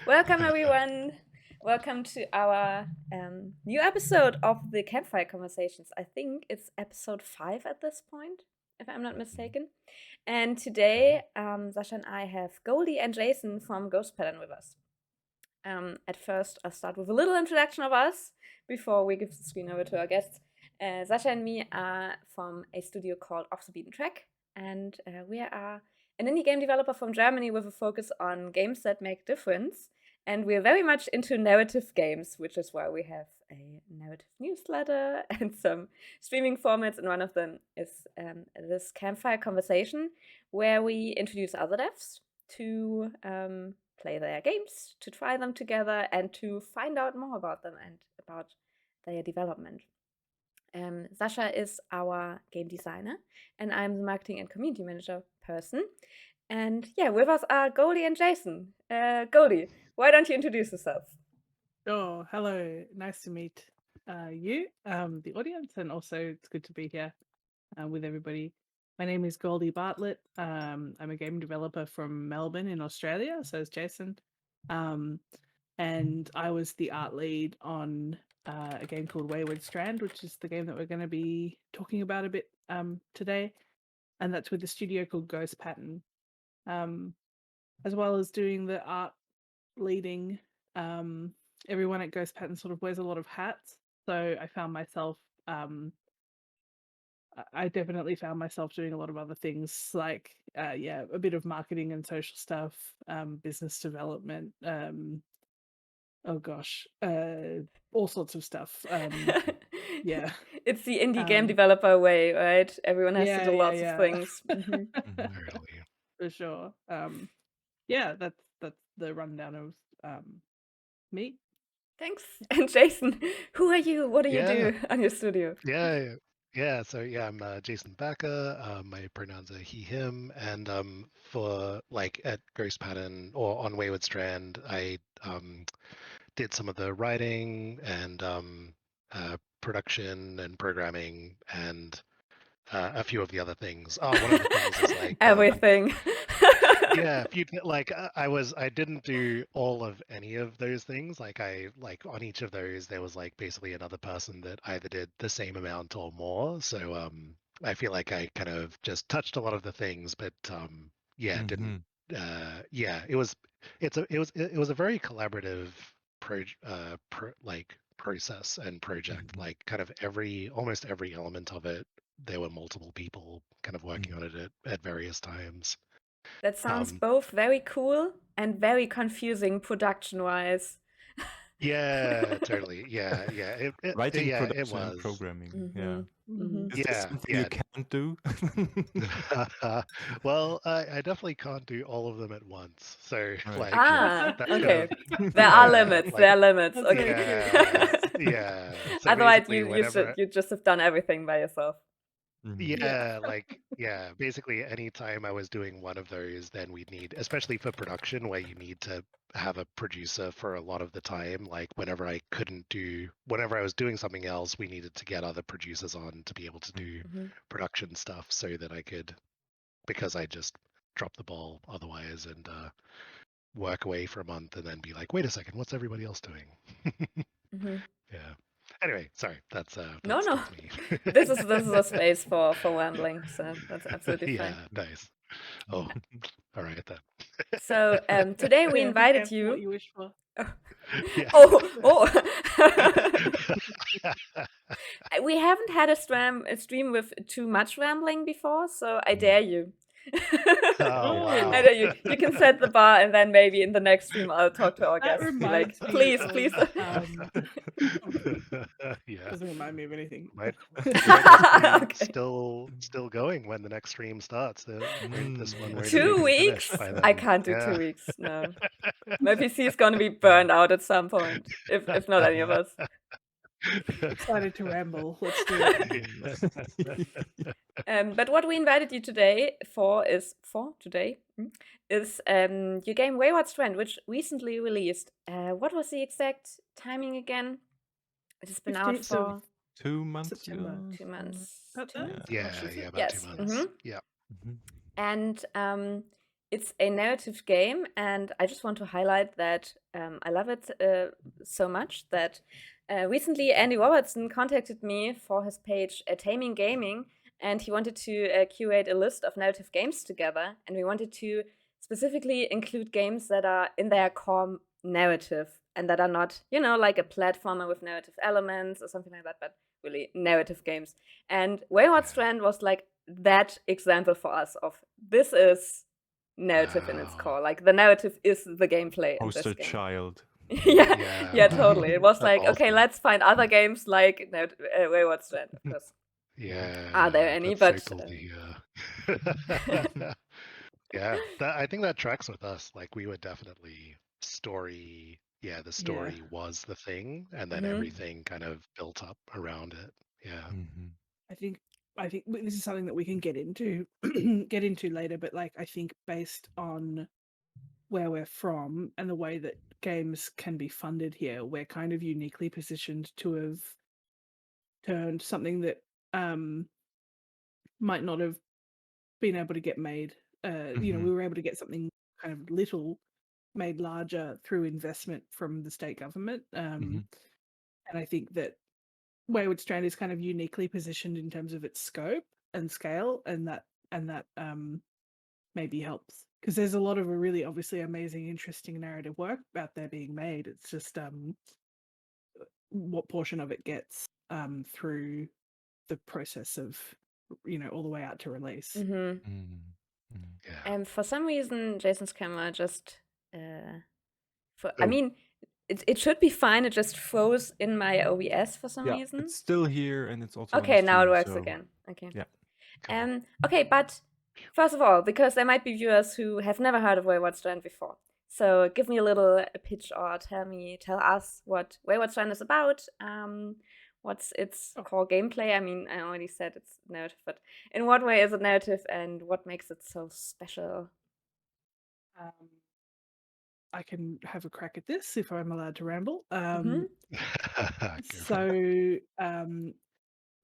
Welcome, everyone. Welcome to our new episode of the Campfire Conversations. I think it's episode 5 at this point, if I'm not mistaken. And today, Sasha and I have Goldie and Jason from Ghost Pattern with us. At first, I'll start with a little introduction of us before we give the screen over to our guests. Sasha and me are from a studio called Off the Beaten Track, and we are an indie game developer from Germany with a focus on games that make difference. And we're very much into narrative games, which is why we have a narrative newsletter and some streaming formats. And one of them is this Campfire Conversation, where we introduce other devs to play their games, to try them together, and to find out more about them and about their development. Sasha is our game designer, and I'm the marketing and community manager person. And yeah, with us are Goldie and Jason. Goldie, why don't you introduce yourself? Oh, hello. Nice to meet you, the audience, and also it's good to be here with everybody. My name is Goldie Bartlett. I'm a game developer from Melbourne in Australia, so is Jason. And I was the art lead on a game called Wayward Strand, which is the game that we're going to be talking about a bit today. And that's with a studio called Ghost Pattern, as well as doing the art leading. Everyone at Ghost Pattern sort of wears a lot of hats. So I found myself, I definitely found myself doing a lot of other things like, a bit of marketing and social stuff, business development, all sorts of stuff. Yeah. It's the indie game developer way, right? Everyone has to do lots of things. Really. For sure. That's the rundown of me. Thanks. And Jason, who are you? What do you do on your studio? So I'm Jason Backer. My pronouns are he, him, and for like at Ghost Pattern or on Wayward Strand, I did some of the writing and production and programming and a few of the other things. Oh, one of the things is like everything. I didn't do all of any of those things. Like on each of those there was like basically another person that either did the same amount or more. So I feel like I kind of just touched a lot of the things, but didn't it was a very collaborative process and project. Like kind of almost every element of it, there were multiple people kind of working on it at various times. That sounds both very cool and very confusing production-wise. Yeah, totally. Yeah. Writing, it production, and was. programming. Is this something you can't do? Well, I definitely can't do all of them at once. So, Right. Okay. There are limits. There are limits. Okay. Yeah. So otherwise, you just have done everything by yourself. Basically anytime I was doing one of those, then we'd need, especially for production where you need to have a producer for a lot of the time, like whenever I was doing something else, we needed to get other producers on to be able to do production stuff so that I could, because I just dropped the ball otherwise and work away for a month and then be like, wait a second, what's everybody else doing? Yeah. Anyway, sorry. That's no. That's me. This is a space for rambling, so that's absolutely fine. Yeah, nice. Oh, all right then. So today we invited you. What you wish for. We haven't had a stream with too much rambling before, so I dare you. Wow. I dare you. You can set the bar, and then maybe in the next stream I'll talk to our guests. Be like, please. Yeah. Doesn't remind me of anything. Still going when the next stream starts. This one 2 weeks? I can't do 2 weeks. No. My PC is going to be burned out at some point, if not any of us. Excited to ramble. Let's do it. But what we invited you today is your game Wayward Strand, which recently released. What was the exact timing again? It has been out for 2 months. September. 2 months. About 2 months. Yeah. And it's a narrative game, and I just want to highlight that I love it so much that recently Andy Robertson contacted me for his page Taming Gaming, and he wanted to curate a list of narrative games together, and we wanted to specifically include games that are in their core narrative and that are not, like a platformer with narrative elements or something like that, but really narrative games. And Wayward Strand was like that example for us of this is narrative in its Wow. core. Like the narrative is the gameplay in this Poster game. child. Yeah, totally. It was That's like, okay, awesome. let's find other games like Wayward Strand, of course. Yeah. Are there any? That's so But cool to hear. Yeah, I think that tracks with us. Like we would definitely story. Yeah, the story was the thing, and then everything kind of built up around it. Yeah. Mhm. I think this is something that we can get into later, but like I think based on where we're from and the way that games can be funded here, we're kind of uniquely positioned to have turned something that might not have been able to get made. We were able to get something kind of little made larger through investment from the state government. And I think that Wayward Strand is kind of uniquely positioned in terms of its scope and scale, and that maybe helps because there's a lot of really obviously amazing, interesting narrative work out there being made. It's just what portion of it gets through the process of all the way out to release. Yeah. For some reason, Jason's camera just. I Oh. mean, it should be fine. It just froze in my OBS for some Yeah, reason. it's still here and it's also on Okay, the now it stream, works so again. Okay. yeah. Cool. Okay, but first of all, because there might be viewers who have never heard of Wayward Strand before, so give me a little pitch or tell us what Wayward Strand is about. What's its core gameplay? I mean, I already said it's narrative, but in what way is it narrative, and what makes it so special? I can have a crack at this if I'm allowed to ramble. Go for it.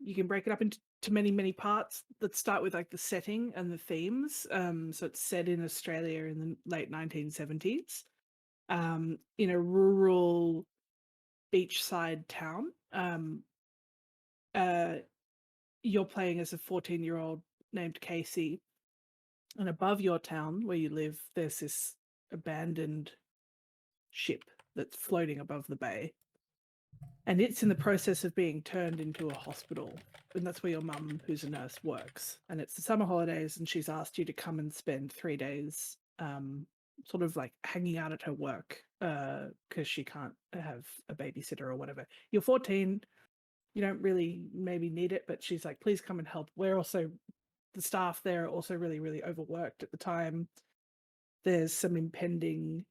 You can break it up into many parts. Let's start with like the setting and the themes. So it's set in Australia in the late 1970s, in a rural beachside town. You're playing as a 14-year-old named Casey, and above your town where you live, there's this abandoned ship that's floating above the bay. And it's in the process of being turned into a hospital. And that's where your mum, who's a nurse, works. And it's the summer holidays, and she's asked you to come and spend 3 days sort of like hanging out at her work because she can't have a babysitter or whatever. You're 14, you don't really maybe need it, but she's like, please come and help. The staff there are also really, really overworked at the time. There's some impending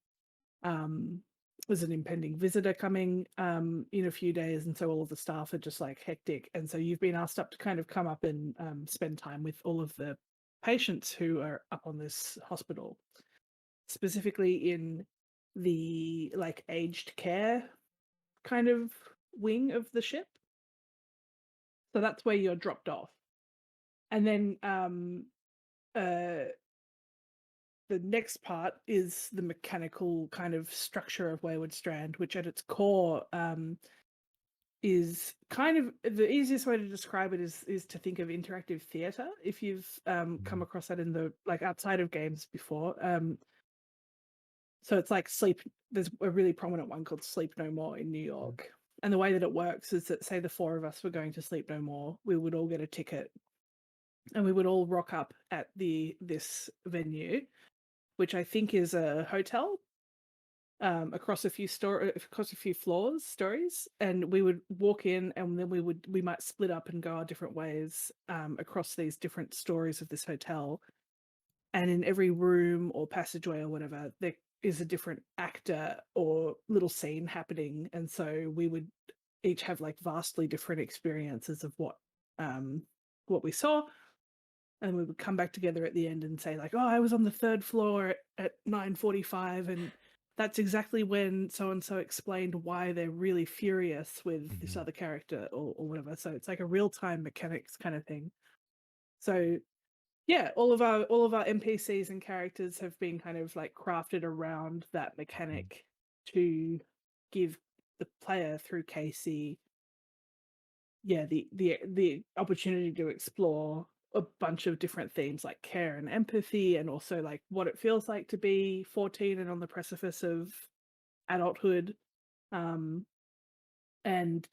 there's an impending visitor coming in a few days, and so all of the staff are just like hectic, and so you've been asked up to kind of come up and spend time with all of the patients who are up on this hospital, specifically in the like aged care kind of wing of the ship. So that's where you're dropped off, and then the next part is the mechanical kind of structure of Wayward Strand, which at its core is kind of the easiest way to describe it is to think of interactive theater. If you've come across that in the like outside of games before. So it's like there's a really prominent one called Sleep No More in New York. And the way that it works is that, say the 4 of us were going to Sleep No More, we would all get a ticket and we would all rock up at this venue, which I think is a hotel, across a few stories, and we would walk in, and then we might split up and go our different ways across these different stories of this hotel. And in every room or passageway or whatever, there is a different actor or little scene happening, and so we would each have like vastly different experiences of what we saw. And we would come back together at the end and say like, oh, I was on the 3rd floor at 9:45, and that's exactly when so and so explained why they're really furious with this other character or whatever. So it's like a real-time mechanics kind of thing. So yeah, all of our NPCs and characters have been kind of like crafted around that mechanic to give the player through Casey, the opportunity to explore a bunch of different themes like care and empathy, and also like what it feels like to be 14 and on the precipice of adulthood, and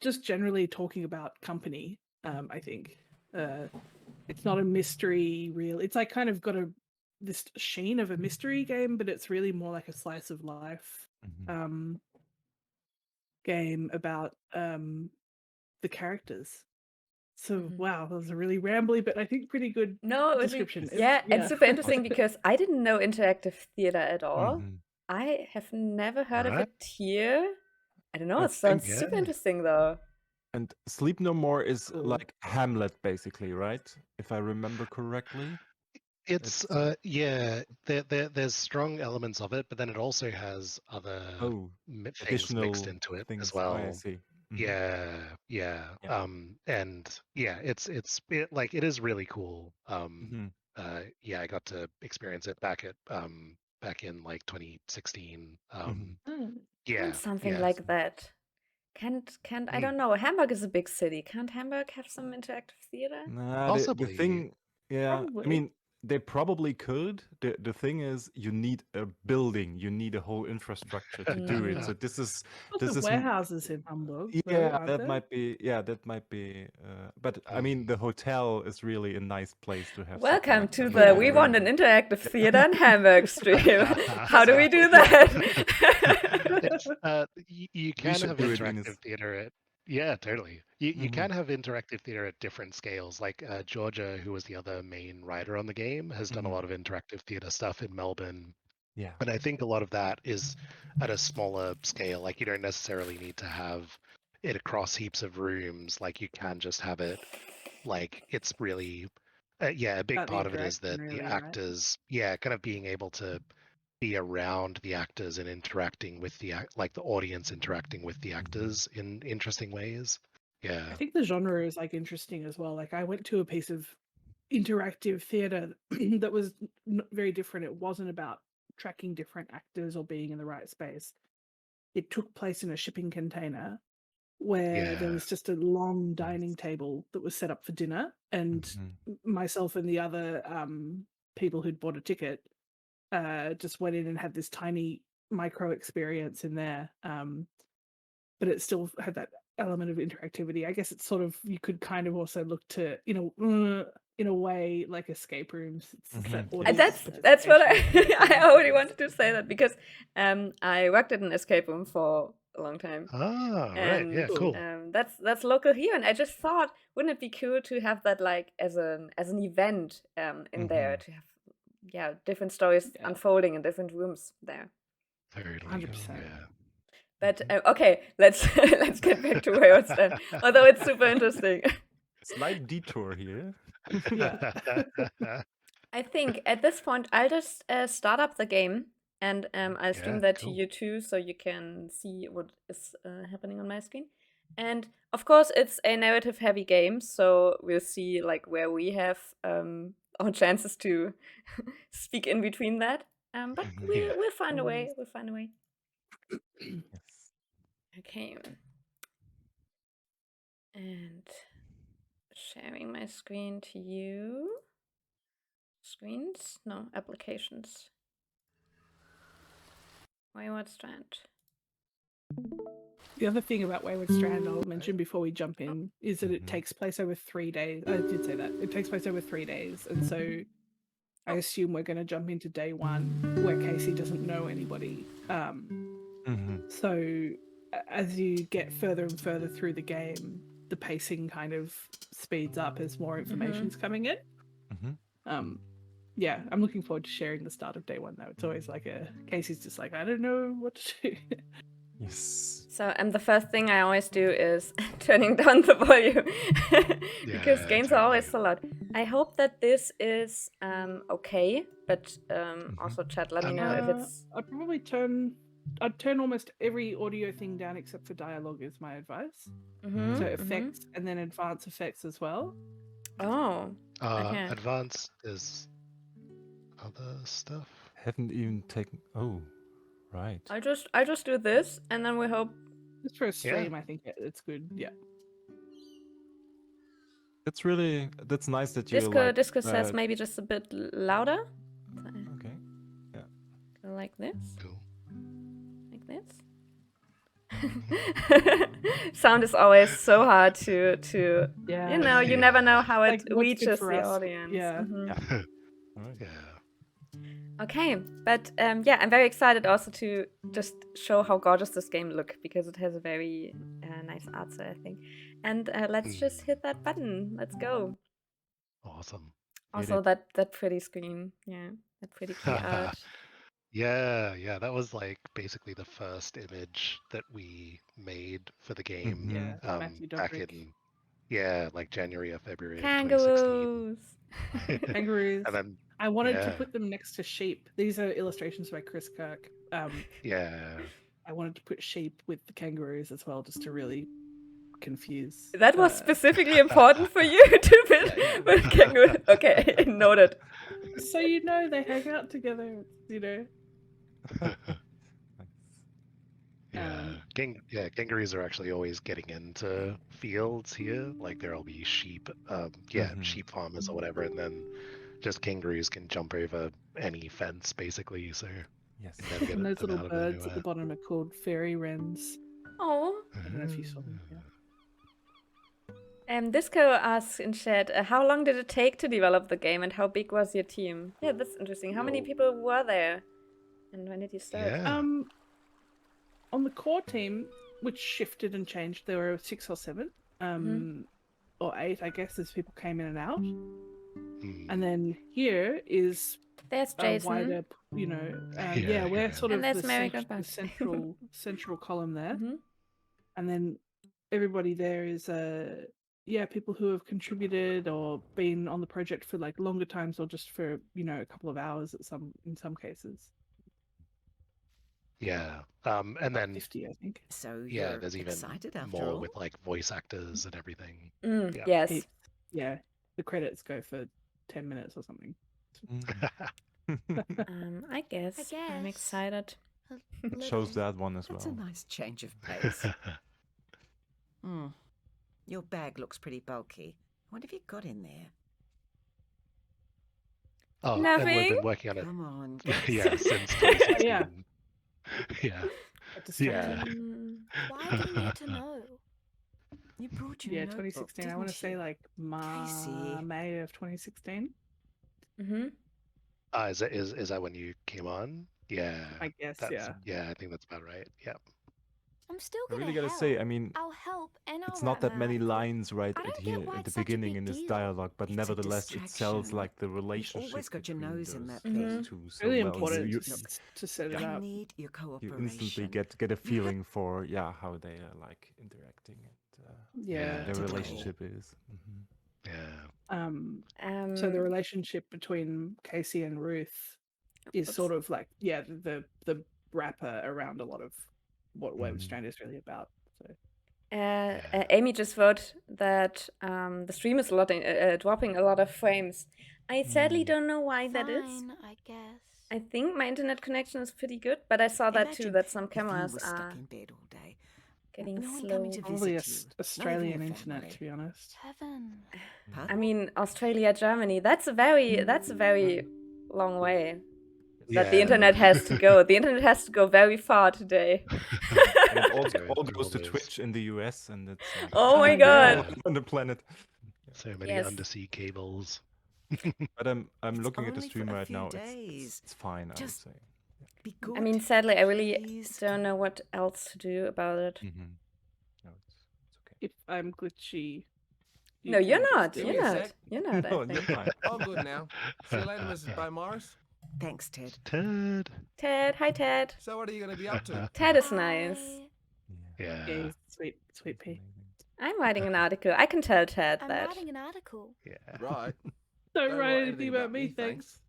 just generally talking about company. I think it's not a mystery, real. It's like kind of got this sheen of a mystery game, but it's really more like a slice of life game about the characters. So wow, that was a really rambly, but I think pretty good description. Yeah, and super interesting because I didn't know interactive theater at all. I have never heard of it here. I don't know. It sounds super interesting though. And Sleep No More is like Hamlet, basically, right? If I remember correctly. It's there's strong elements of it, but then it also has other things mixed into it as well. I see. And it is really cool. I got to experience it back in like 2016. Something like that. Can't I don't know. Hamburg is a big city. Can't Hamburg have some interactive theater? Nah, the thing, Probably. I mean, they probably could. The thing is, you need a building, you need a whole infrastructure to do it. So this is warehouses in Hamburg. Yeah, that might be. But I mean, the hotel is really a nice place to have. Welcome to the We Want an Interactive Theater in Hamburg stream. How do we do that? You can have interactive theater totally. You can have interactive theater at different scales. Like Georgia, who was the other main writer on the game, has done a lot of interactive theater stuff in Melbourne. Yeah. And I think a lot of that is at a smaller scale. Like you don't necessarily need to have it across heaps of rooms. Like you can just have it like it's really a big part of it is that the actors kind of being able to be around the actors and interacting with the audience interacting with the actors in interesting ways. I think the genre is like interesting as well. Like I went to a piece of interactive theater that was very different. It wasn't about tracking different actors or being in the right space. It took place in a shipping container where there was just a long dining table that was set up for dinner, and myself and the other people who'd bought a ticket just went in and had this tiny micro experience in there, but it still had that element of interactivity. I guess it's sort of, you could kind of also look to, in a way, like escape rooms. That's what I already wanted to say that because I worked at an escape room for a long time. Right, yeah, cool. That's local here, and I just thought, wouldn't it be cool to have that like as an event in there, to have different stories unfolding in different rooms there. 100%. But okay, let's get back to Wayward Strand, although it's super interesting. Slight detour here. I think at this point I'll just start up the game, and I'll stream that to you too, so you can see what is happening on my screen. And of course, it's a narrative-heavy game, so we'll see like where we have our chances to speak in between that. But we'll find a way. We'll find a way. Okay. And sharing my screen to you. Screens? No, applications. Wayward Strand. The other thing about Wayward Strand I'll mention before we jump in is that it takes place over 3 days. I did say that. It takes place over 3 days. And so I assume we're going to jump into day 1 where Casey doesn't know anybody. So as you get further and further through the game, the pacing kind of speeds up as more information's coming in. I'm looking forward to sharing the start of day 1 though. It's always like Casey's just like, I don't know what to do. Yes. So the first thing I always do is turning down the volume because games are always so loud. I hope that this is okay, but also chat, let me know if it's... I'd turn almost every audio thing down except for dialogue is my advice. So effects and then advanced effects as well. Oh, okay. Advanced is other stuff. Haven't even taken. Oh, right. I just do this, and then we hope. Just for a stream, I think it's good. Yeah. That's nice that you Disco says maybe just a bit louder. Okay. Yeah. Go like this. Cool. Like this. Sound is always so hard to Yeah. you know, you never know how it Like, what's good reaches for the us. audience. Yeah. Mhm. All right. Yeah. Okay, but yeah, I'm very excited also to just show how gorgeous this game looks because it has a very nice art style, I think. And let's just hit that button. Let's go. Awesome. Also, that pretty screen, yeah, that pretty key art. Yeah, that was like basically the first image that we made for the game. Yeah. Matthew Back Dobrik. in like January or February of 2016. Kangaroos. Kangaroos. And then I wanted to yeah. put them next to sheep. These are illustrations by Chris Kirk. Yeah. I wanted to put sheep with the kangaroos as well, just to really confuse. That was specifically important for you to fit with kangaroo. Okay, noted. So you know they hang out together. You know. Kangaroos are actually always getting into fields here. Like there'll be sheep, sheep farmers or whatever, and then just kangaroos can jump over any fence basically. So Yes. And those little birds at the bottom are called fairy wrens. Oh. I don't know if you saw them. Yeah. Disco asks in chat, how long did it take to develop the game and how big was your team? Yeah, that's interesting. How many people were there? And when did you start? Yeah. On the core team, which shifted and changed, there were 6 or 7. Or 8, I guess, as people came in and out. And then here is There's a Jason. wider, you know, we're sort And of there's Mary got back. the central column there. And then everybody there is people who have contributed or been on the project for like longer times or just for, you know, a couple of hours in some cases. Yeah. And then 50, I think. So yeah, you're there's even excited after more all? with like voice actors and everything. Yeah. Yes. Heaps. Yeah. The credits go for 10 minutes or something. I guess. I'm excited. It shows that one as That's a well. nice change of pace. Your bag looks pretty bulky. What have you got in there? Oh, and we've Nothing. been working on it. Come on. Yeah, since 2016. Yeah. Yeah. Yeah. Why do you need to know? You brought your Yeah, notebook, 2016. I didn't want to say you? like Casey. May of 2016. Is that when you came on? Yeah. I guess, That's, I think that's about right. Yeah. I'm still I gonna really gotta help. say, I mean, I'll help and I'll it's not that many lines right I don't at get here why at the it's such a beginning big in this deal. dialogue, but It's a nevertheless, it sells distraction. like the You've relationship. always got your between nose in that those thing. two so Really well. important You, to set it I up. need your you cooperation. instantly get a feeling for how they are like interacting and Yeah. their Today. relationship is. Yeah. So the relationship between Casey and Ruth is sort of like the wrapper around a lot of what Wayward Strand is really about. So Amy just wrote that the stream is dropping a lot of frames. I sadly don't know why that is. Fine, I guess. I think my internet connection is pretty good, but I saw that too, Imagine that some if you cameras were are stuck in bed all day. getting No one slow. coming to probably visit you. Not even Australian your internet, family. to be honest. Heaven. I Pardon? mean, Australia, Germany, that's a very long way that the internet has to go. The internet has to go very far today. And it also Very all goes to always. Twitch in the US, and it's like Oh my God. god. on the planet. So many Yes. undersea cables. But I'm It's looking at the only for stream a right few now. days. It's fine, Just- I would say. Be good. I mean, sadly, I really please. don't know what else to do about it. No, it's okay. If I'm glitchy. you No, you're can just not. do You're it. not. You're not, No, I you're think. fine. All good now. See you later, Mrs. By Mars. Thanks, Ted. Ted. Ted, hi Ted. So what are you going to be up to? Ted is nice. Yeah. Yeah, he's sweet pea. I'm writing an article. I can tell Ted I'm that. writing an article. Yeah. Right. Don't Don't write write anything about me, thanks.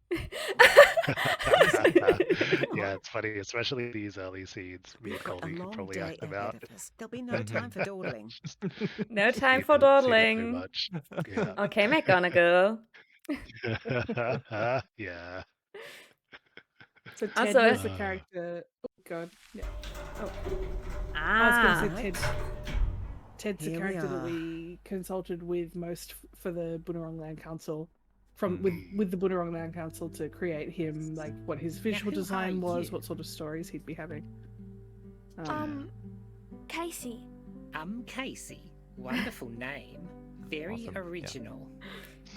Yeah, it's funny, especially these early seeds. Me We've and got a Goldie could long probably day act them ahead out. of us. There'll be no time for dawdling. No time Seen for it too dawdling. much. Yeah. Okay, McGonagall. Yeah. So Ted Also- was the character. Oh God. Yeah. I was Ah. going to say Ted's the Here we character that are. we consulted with most for the Bunurong Land Council. With the Bunurong Land Council to create him, like what his visual who design are was, you? what sort of stories he'd be having. Casey. Casey. Wonderful name. Very Awesome, yeah. original.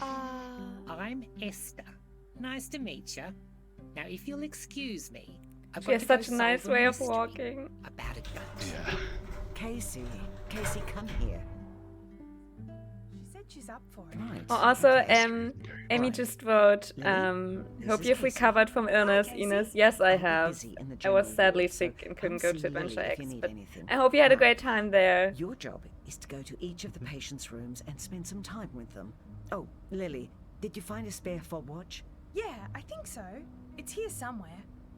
I'm Esther. Nice to meet you. Now, if you'll excuse me, I've She got has to go such a nice solve a way of mystery walking. about a goat. Yeah. Casey, come here. She said she's up for it. Right. Oh, also, Yes, Amy Right. just wrote, Lily, this hope is you've Casey. recovered from illness, Casey. Ines. Yes, I I'll be have. busy in the I was general sadly ward, so sick and couldn't come go see to Adventure Lily if you X, need but anything. I hope you had a Now, great time there. Your job is to go to each of the patients' rooms and spend some time with them. Oh, Lily, did you find a spare fob watch? Yeah, I think so. It's here somewhere.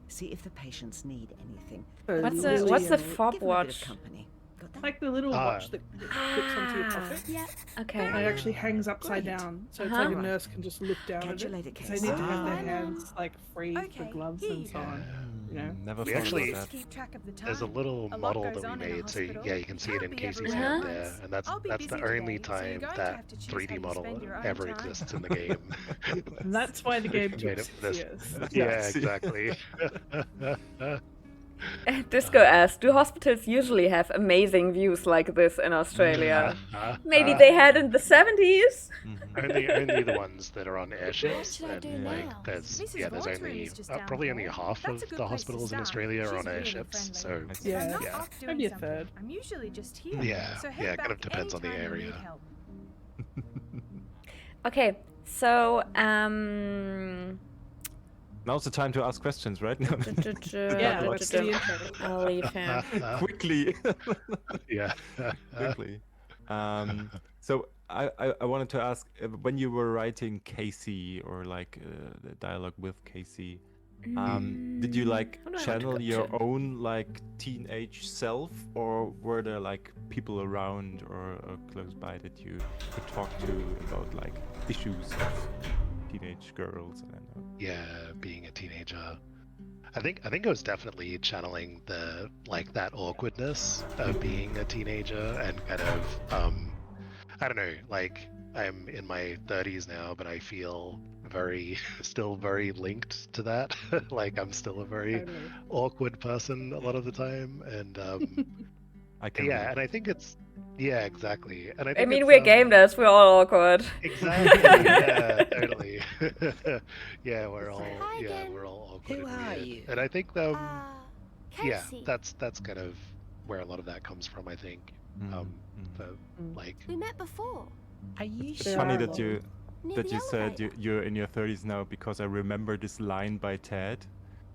See if the patients need anything. What's Lily, the Give them fob a bit of watch? company. Got that? like the little watch that clips onto your pocket. Yeah. Okay. And it actually hangs upside Great. down, so it's Uh-huh. like a Right. nurse can just look down Catch at you it. later, So they need to Casey. have their Bye now. hands like free for Okay, gloves here and you so go. on. You know? Never We thought actually- about that. Keep track of the time. There's a little A lot model goes that we on in a made, so hospital. yeah, you can see it in can't be Casey's everywhere hand at there, once. and that's I'll be the busy only today, so you're time going to that have to choose 3D how you model spend your own ever time. exists in the game. And that's why the game Made took it this- 6 years. Yeah, see. exactly. Disco asks, do hospitals usually have amazing views like this in Australia? Maybe they had in the 70s? only the ones that are on airships, should I and do like now? there's Mrs. there's Vaughn's room only is just down probably the only hall. half That's a of good the place to hospitals in start. Australia are She's on really airships, so friendly. I If see. I'm not Yeah, off doing maybe a something, third. I'm usually just here. Yeah, So head yeah, it kind back of depends on the anytime you need area. help. Okay, so, Now's the time to ask questions, right? Yeah, let's do the intro. I'll leave him. Quickly. Yeah. Quickly. So I wanted to ask, when you were writing Casey or like the dialogue with Casey, did you like How do I want to channel your capture? own like teenage self, or were there like people around or close by that you could talk to about like issues of teenage girls? I don't know. Yeah, being a teenager. I think it was definitely channeling the like that awkwardness of being a teenager and kind of I don't know, like I'm in my 30s now, but I feel still very linked to that. Like I'm still a very Totally. awkward person a lot of the time, and I can yeah, relate. and I think it's exactly. And I I think mean, it's, we're game devs, we're all awkward. Exactly. Yeah, totally. Yeah, we're all Hi again. we're all awkward Who and are weird. you? And I think yeah, Casey. that's kind of where a lot of that comes from. I think Mhm. the like We met before. Are you It's There funny are that you Near that the you said elevator. you're in your 30s now, because I remember this line by Ted,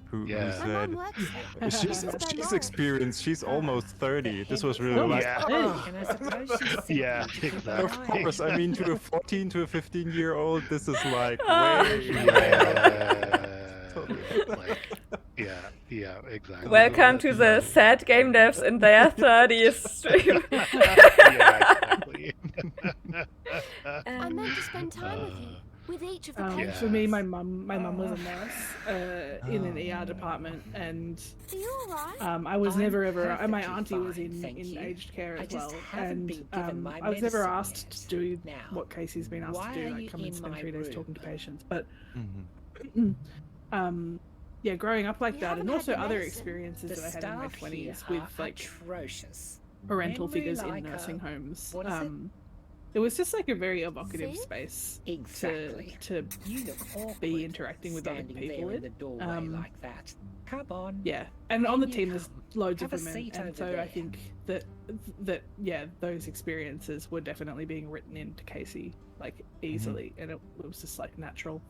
who Yeah. My said mom works there. she's This is she's their experienced, she's almost 30. This was really Oh, like, yeah. And I suppose she's Yeah, simply to keep an exactly. of eye on course, I mean, to a 14 to a 15-year-old, this is like Ah. way yeah, Totally. like yeah, exactly. Welcome to the sad game devs in their 30s stream. Yeah, exactly. I meant to spend time with you, with each of the patients. For me, my mum was a nurse in an ER department, and Are you alright? I was I'm never ever. My perfectly auntie was fine, in thank you. aged care I as just well, haven't and been given my I was never medicine asked yet. to do Now, what Casey's been asked why to do, are like you come and in spend my 3 days room? talking to patients. But Mhm. yeah, growing up like You that, and haven't had also the other medicine. experiences the that I had in my staff here 20s are with like atrocious. parental Memory figures in like nursing a- homes. what is it? It was just like a very evocative See? space Exactly. to You look awkward be interacting with other standing people there in in. the doorway like that. Come on. Yeah, and on the In you team there's come. loads Have of a women, seat and over so I there. think that yeah, those experiences were definitely being written into Casey like easily, and it was just like natural.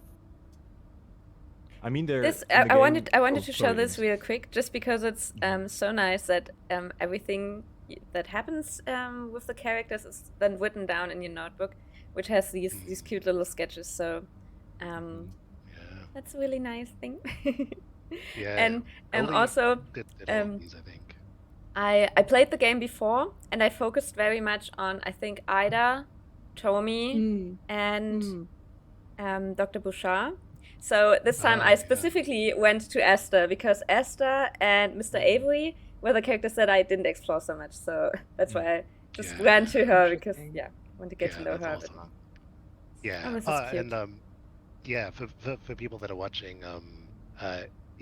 I mean, there. This in the I wanted game- to oh, show sorry, this Ines. real quick, just because it's so nice that everything that happens with the characters is then written down in your notebook, which has these cute little sketches. So Yeah. That's a really nice thing. Yeah. And Goldie also, did all um, of these, I think. I played the game before, and I focused very much on, I think, Ida, Tommy, Mm. and Mm. Dr. Bouchard. So this time I specifically went to Esther, because Esther and Mr. Avery were the characters that I didn't explore so much. So that's why I just ran to her, because, Interesting. I want to get to know that's her a bit awesome. more. Yeah. Oh, this is cute. And yeah, for people that are watching,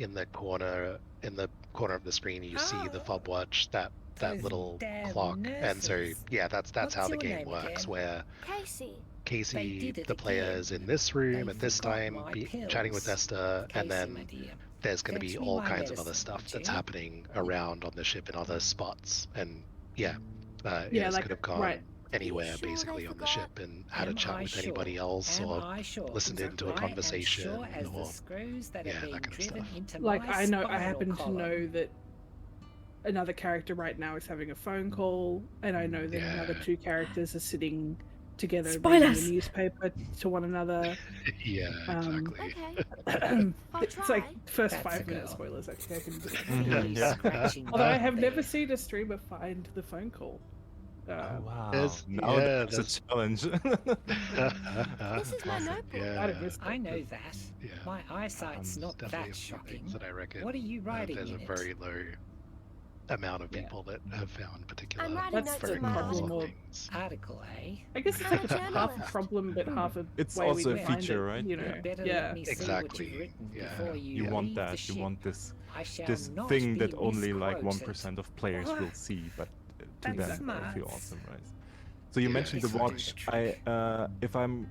in the corner of the screen, you see the fob watch, that Those little damn clock, and so nurses. yeah, that's What's how the your game name works. again? Where Casey. Casey, did it the player, is again. in this room They at this forgot time, my chatting with pills. Esther, and Casey, then my dear, there's going to fetch be me all my kinds of other medicine, stuff would that's you? happening around on the ship in other spots, and Yeah, Ears like could have gone right. anywhere sure they basically on the forgot? ship and had a Am chat I with sure? anybody else, Am or I sure? listened into a I am conversation, sure as the or screws that yeah, are being that kind of driven stuff. into Like my I spinal happen to column. know that another character right now is having a phone call, and I know that another Yeah. 2 characters are sitting together Spoilers! reading the newspaper to one another. Yeah, exactly. Okay. I'll It's like try. first That's a 5-minute girl. spoilers. Actually, I can do Really Yeah. scratching Although I up have never there. seen a streamer find the phone call. Oh, wow. There's- Now yeah, there's a challenge. This is my Awesome. notebook. Yeah. I'd have risked I it. know that. Yeah. My eyesight's There's not definitely that a few shocking. things that I reckon What are you writing there's a in it? very low amount of Yeah. people that have found particular I'm writing That's notes very in my problem bizarre or- things. Article, eh? I guess it's I'm like a it's half a journalist. problem, but half a It's way also we a find feature, it, right? you know. You'd better Yeah. let me see what Exactly. you've written Yeah. before you You want leave that. the You ship. want this I shall this not thing be that only like misquoted. 1% of players will see, but to That's them it'll feel smart. awesome, right? So you Yeah, mentioned the exactly. watch. If I'm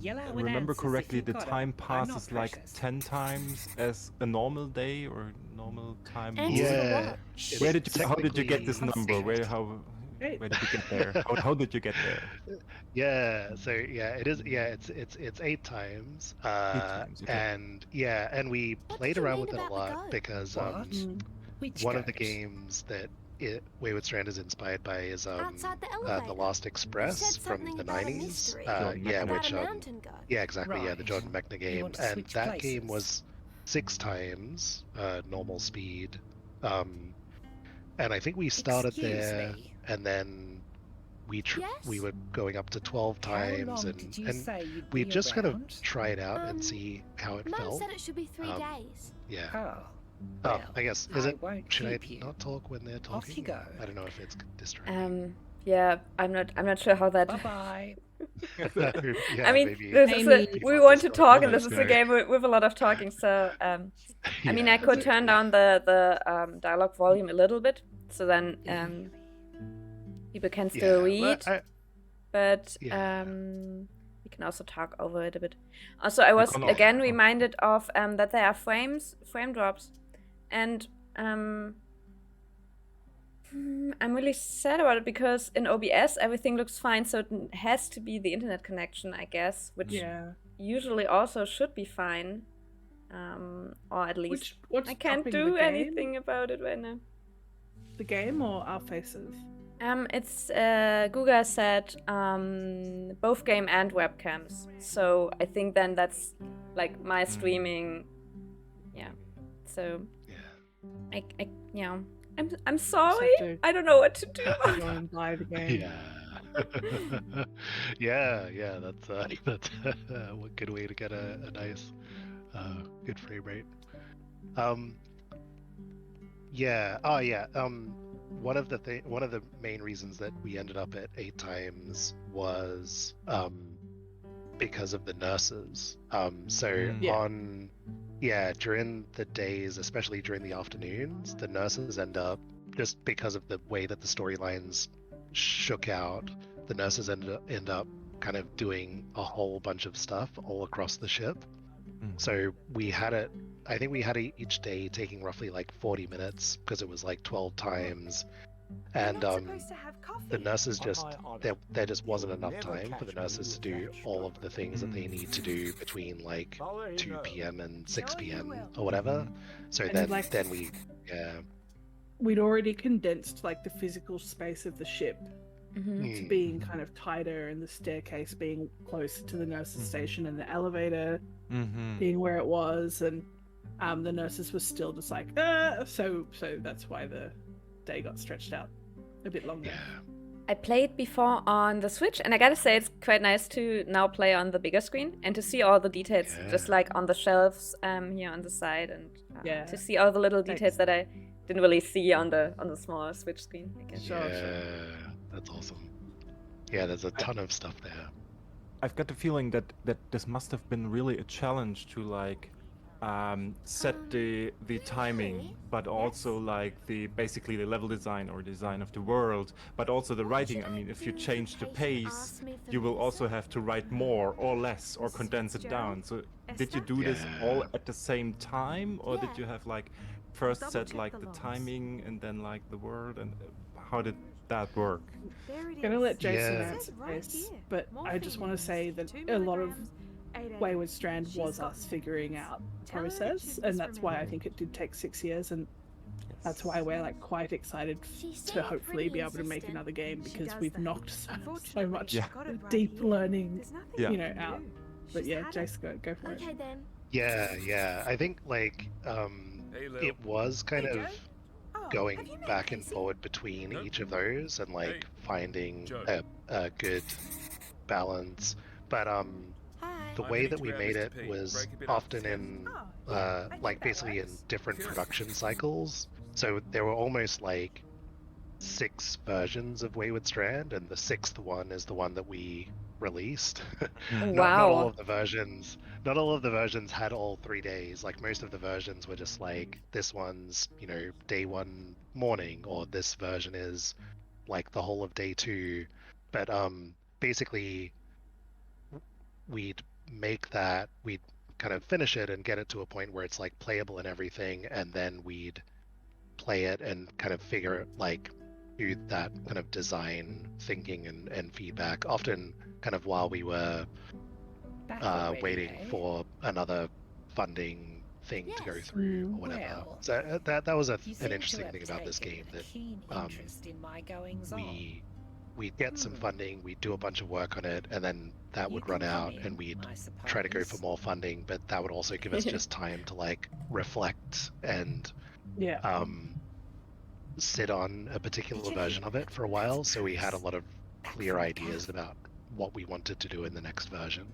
Yell out with remember answers if correctly, you the got 'em. time I'm not passes like precious. 10 times as a normal day or normal time. Answer the Yeah. watch. Where did you? How did you get this technically- number? Great. Where did you get there? How did you get there? Yeah, so yeah, it is. Yeah, it's 8 times. 8 times, okay. And we What played did you around mean with it a about the lot goat? because Mm. Which one of the goat? games that Wayward Strand is inspired by is Outside the The elevator. Lost You Express said from something the about a 90s. mystery. Jordan Yeah, McNamara. which About a mountain goat. yeah, exactly. Yeah, the Right. Jordan Mechner You game, want to and switch that game places. was 6 times normal speed. And I think we started Excuse there, me. and then we Yes? were going up to 12 How times, long and did you and say you'd we be just kind of around? try it out Um, and see how it Mum felt. said it should be 3 Um, days. Yeah. Oh. Oh, Well, I guess is I it? won't Should I keep you. not talk when they're talking? Off you go. I don't know if it's distracting. Yeah, I'm not sure how that. Bye bye. Yeah, I mean, maybe this is Amy. we want to talk, Oh, and this that's is a great. game with a lot of talking. So, I mean, I Yeah, could turn exactly. down the dialogue volume a little bit, so then people can still Yeah, read. But Yeah. we can also talk over it a bit. Also, I was can again also- reminded of that there are frame drops, and I'm really sad about it because in OBS everything looks fine, so it has to be the internet connection, I guess, which Yeah. usually also should be fine, or at least What's I can't stopping do the game? anything about it right now. The game or our faces? It's Guga said both game and webcams. So I think then that's like my streaming. Yeah. So Yeah. yeah. I'm sorry. to- I don't know what to do. Go and buy the game. Yeah. yeah. That's one good way to get a nice, good frame rate. Yeah. Oh, yeah. One of the main reasons that we ended up at 8 times was because of the nurses. So Yeah. during the days, especially during the afternoons, the nurses end up, just because of the way that the storylines shook out, the nurses end up kind of doing a whole bunch of stuff all across the ship. So I think we had it each day taking roughly like 40 minutes because it was like 12 times. And You're not supposed to have coffee. the nurses there just wasn't enough time for the nurses to do all of the things that they need to do between like 2 p.m. and 6 Sure you p.m. will. or whatever. So And, then like, then we We'd already condensed like the physical space of the ship to being kind of tighter, and the staircase being closer to the nurses' station, and the elevator being where it was, and the nurses were still just like, so that's why the day got stretched out a bit longer. Yeah. I played before on the Switch, and I gotta say it's quite nice to now play on the bigger screen and to see all the details, just like on the shelves here on the side, and to see all the little details that I didn't really see on the smaller Switch screen. I guess. That's awesome. Yeah, there's a ton of stuff there. I've got the feeling that this must have been really a challenge to like set the timing, but also like basically the level design or design of the world, but also the writing. I mean, if you change the pace, you will also have to write more or less or condense it down. So did you do this all at the same time, or did you have like first set like the timing and then like the word, and how did that work? I'm gonna let Jason answer this, but I just want to say that a lot of Wayward Strand was us figuring out process, and that's why I think it did take 6 years, and that's why we're like quite excited to hopefully be able to make another game, because we've knocked so much deep learning, out. But yeah, Jason, go for it. Okay then. Yeah. I think like it was kind of going back and forward between each of those and like finding a good balance, but the way that we made it was often in like basically in different production cycles. So there were almost like 6 versions of Wayward Strand, and the 6th one is the one that we released. Not all of the versions had all 3 days. Like most of the versions were just like, this one's, day 1 morning, or this version is like the whole of day 2. But basically we'd kind of finish it and get it to a point where it's like playable and everything, and then we'd play it and kind of figure like do that kind of design thinking and feedback, often kind of while we were waiting for another funding thing to go through or whatever. So that was an interesting thing about this game, that we'd get some funding, we'd do a bunch of work on it, and then that would run out, and we'd try to go for more funding, but that would also give us just time to like reflect and sit on a particular version of it for a while, so we had a lot of clear ideas about what we wanted to do in the next version.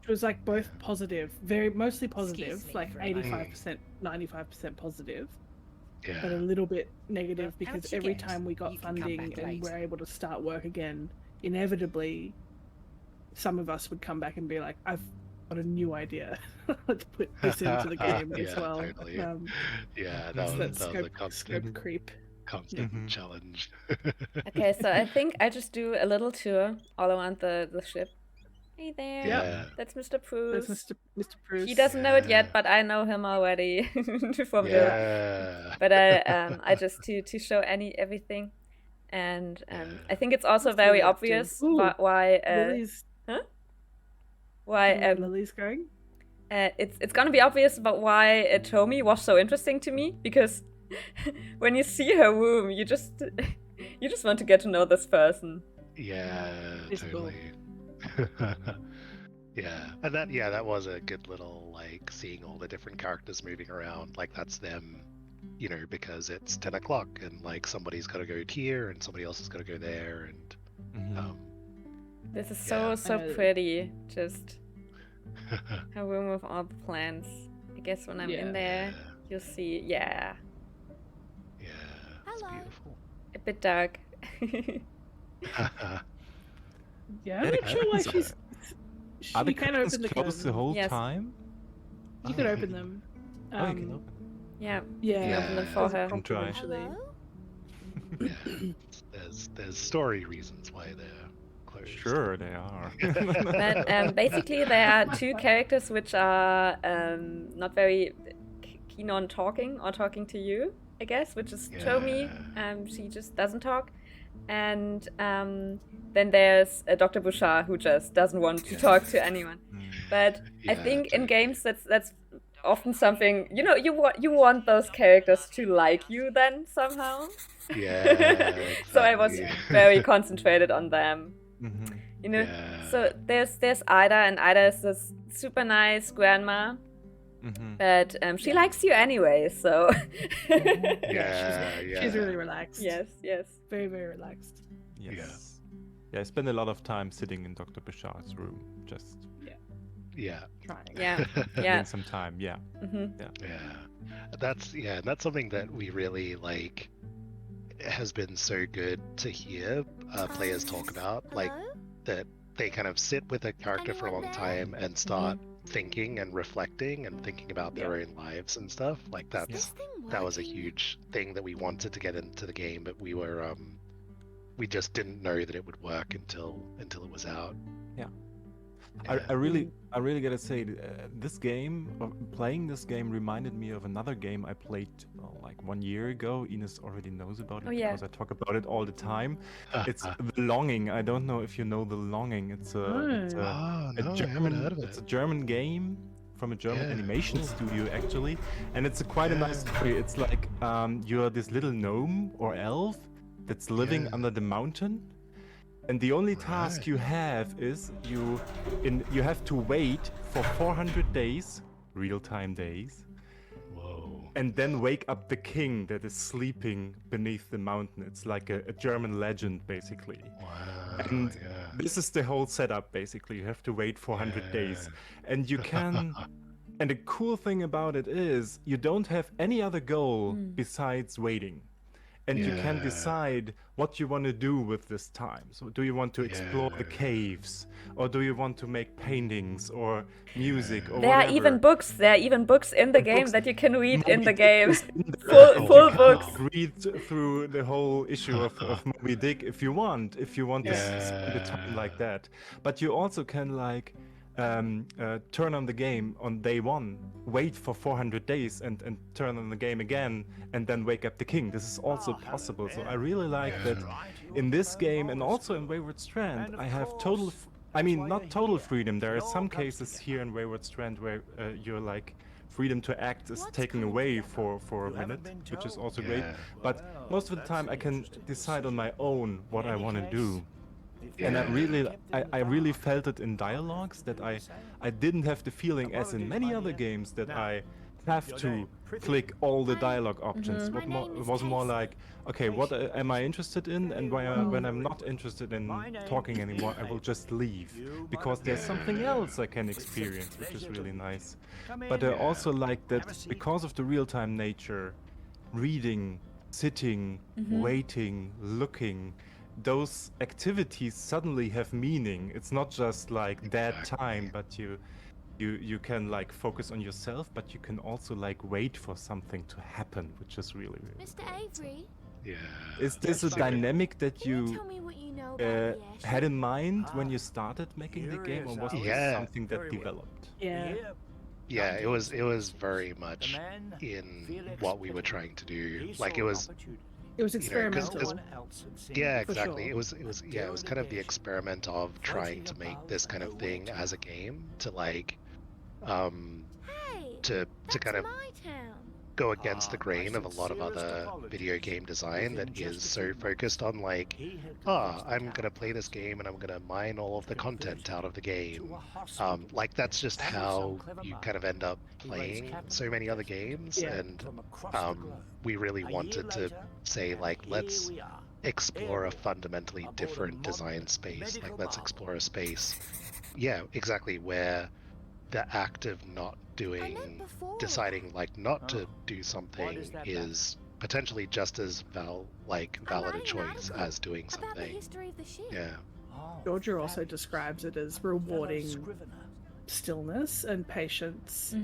It was like both positive, mostly positive, like 85%, 95% positive, but a little bit negative, because every time we got funding and were able to start work again, inevitably some of us would come back and be like, I've got a new idea. Let's put this into the game as well. Totally. That was a constant creep. Constant challenge. Okay, so I think I just do a little tour all around the ship. Hey there, that's Mr. Bruce. That's Mr. Bruce. He doesn't know it yet, but I know him already from But I just to show everything, and I think it's also very obvious why Lily's. Huh? Why Lily's going? It's gonna be obvious about why Tommy was so interesting to me, because when you see her room, you just want to get to know this person. Yeah, totally. And that was a good little like seeing all the different characters moving around. Like that's them, because it's 10 o'clock and like somebody's got to go here and somebody else is got to go there, and this is so pretty. Just a room with all the plants. I guess when I'm in there, you'll see. Yeah, it's beautiful. A bit dark. I'm not sure why she's. Are the can curtains open the closed the whole time? You can open them. You can open them. Yeah. Open them for her. Can try. There's story reasons why they're closed. Sure, they are. But basically, there are 2 characters which are not very keen on talking or talking to you, I guess, which is Tommy. She just doesn't talk. And then there's Dr. Bouchard, who just doesn't want to talk to anyone. But I think in games that's often something, you want those characters to like you then somehow. Yeah, So I was exactly. very concentrated on them. Mm-hmm. So there's Ida, and Ida is this super nice grandma. Mm-hmm. But she likes you anyway, so She's really relaxed. yes. Very, very relaxed. Yes. Yeah, I spend a lot of time sitting in Dr. Bashard's room, just Trying. Yeah. spending some time. Yeah. Mm-hmm. That's something that we really like. Has been so good to hear players talk about, like that they kind of sit with a character for a long time and start thinking and reflecting and thinking about their own lives and stuff. Like that was a huge thing that we wanted to get into the game, but we just didn't know that it would work until it was out. I really gotta say, playing this game reminded me of another game I played like 1 year ago. Ines already knows about it because I talk about it all the time. It's The Longing. I don't know if you know The Longing. It's a German game from a German animation studio actually, and it's quite a nice story. It's like you're this little gnome or elf that's living under the mountain. And the only task you have is you have to wait for 400 days, real-time days. Whoa. And then wake up the king that is sleeping beneath the mountain. It's like a German legend, basically. Wow. And this is the whole setup, basically. You have to wait 400 days. And you can... And the cool thing about it is you don't have any other goal besides waiting. And you can decide what you want to do with this time. So do you want to explore the caves? Or do you want to make paintings or music or There whatever? are even books. There are even books in the game that you can read in the game. Full books. Read through the whole issue of Moby Dick if you want to spend the time like that. But you also can like turn on the game on day one, wait for 400 days and turn on the game again, and then wake up the king. This is also possible. So I really like that in this game, and also in Wayward Strand, I have not total freedom. There are some cases here in Wayward Strand where you're like freedom to act is taken away for a minute, which is also great. But most of the time I can decide on my own what I want to do. And I really felt it in dialogues that I didn't have the feeling, as in many other games, that I have to click all the dialogue options. It was more like, okay, what am I interested in? And when I'm not interested in talking anymore, I will just leave, because there's something else I can experience, which is really nice. But I also like that because of the real-time nature, reading, sitting, waiting, looking, those activities suddenly have meaning. It's not just like dead time, but you can like focus on yourself, but you can also like wait for something to happen, which is really Mr. Avery? Is this a dynamic that Can you you tell me what you know about the airship? had in mind when you started making the game, or was it something that developed? Yeah, it was very much in what we were trying to do. Like it was experimental. Yeah, exactly. Sure. It was kind of the experiment of trying to make this kind of thing as a game, to like to kind of go against the grain of a lot of other video game design that is so focused on like, I'm gonna play this game and I'm gonna mine all of the content out of the game. Like that's just how you kind of end up playing so many other games, and we really wanted to say like, let's explore a fundamentally different design space. Like let's explore a space, exactly, where the act of not deciding like not to do something is potentially just as valid a choice as doing something. Georgia also describes it as rewarding stillness and patience,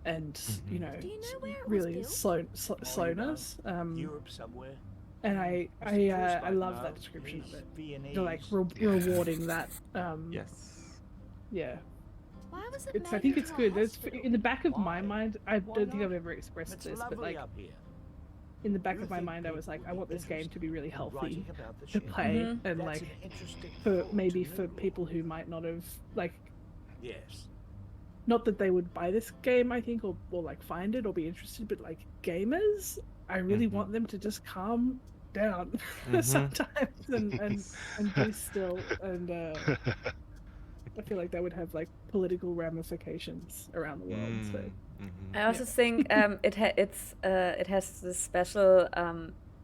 and really slowness. And I love that description of it. They're like rewarding that. Yeah. Why was it I think it's good. There's, in the back of my mind, I don't think I've ever expressed this, but like in the back of my mind, I was like, I want this game to be really healthy to play, and like for people who might not have like not that they would buy this game, I think, or like find it or be interested, but like gamers, I really want them to just calm down sometimes and be still. And I feel like that would have like political ramifications around the world. So I also think it has this special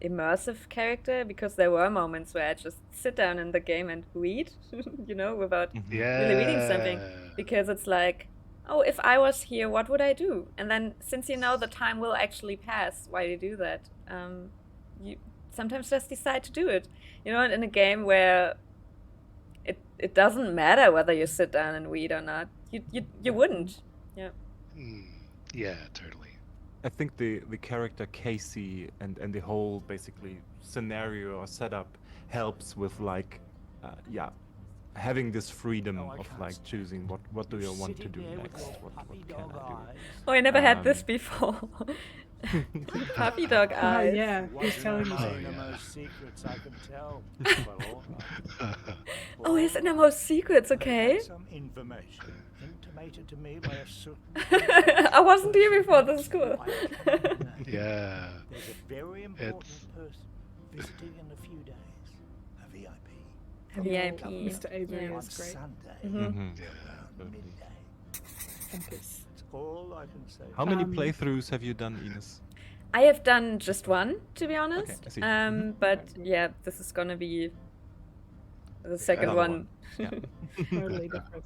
immersive character, because there were moments where I just sit down in the game and read, without really reading something, because it's like, oh, if I was here, what would I do? And then since the time will actually pass while you do that, you sometimes just decide to do it. And in a game where it doesn't matter whether you sit down and read or not, you wouldn't. Yeah. Yeah, totally. I think the character Casey and the whole basically scenario or setup helps with like having this freedom of like choosing what do you want to do next, what can I do. Oh, I never had this before. Puppy dog eyes. Yeah, he's telling me. Secrets I can tell. Oh, his innermost secrets, okay. Some information intimated to me by a I wasn't here before, this is cool. Yeah. There's a very important person visiting in a few days. A VIP. A VIP. Mr. Avery Yeah. is great. Sunday. Around midday. That's all I can say. How many playthroughs have you done, Ines? I have done just one, to be honest. Okay, I see. But yeah, this is gonna be the second one. Yeah. Totally different.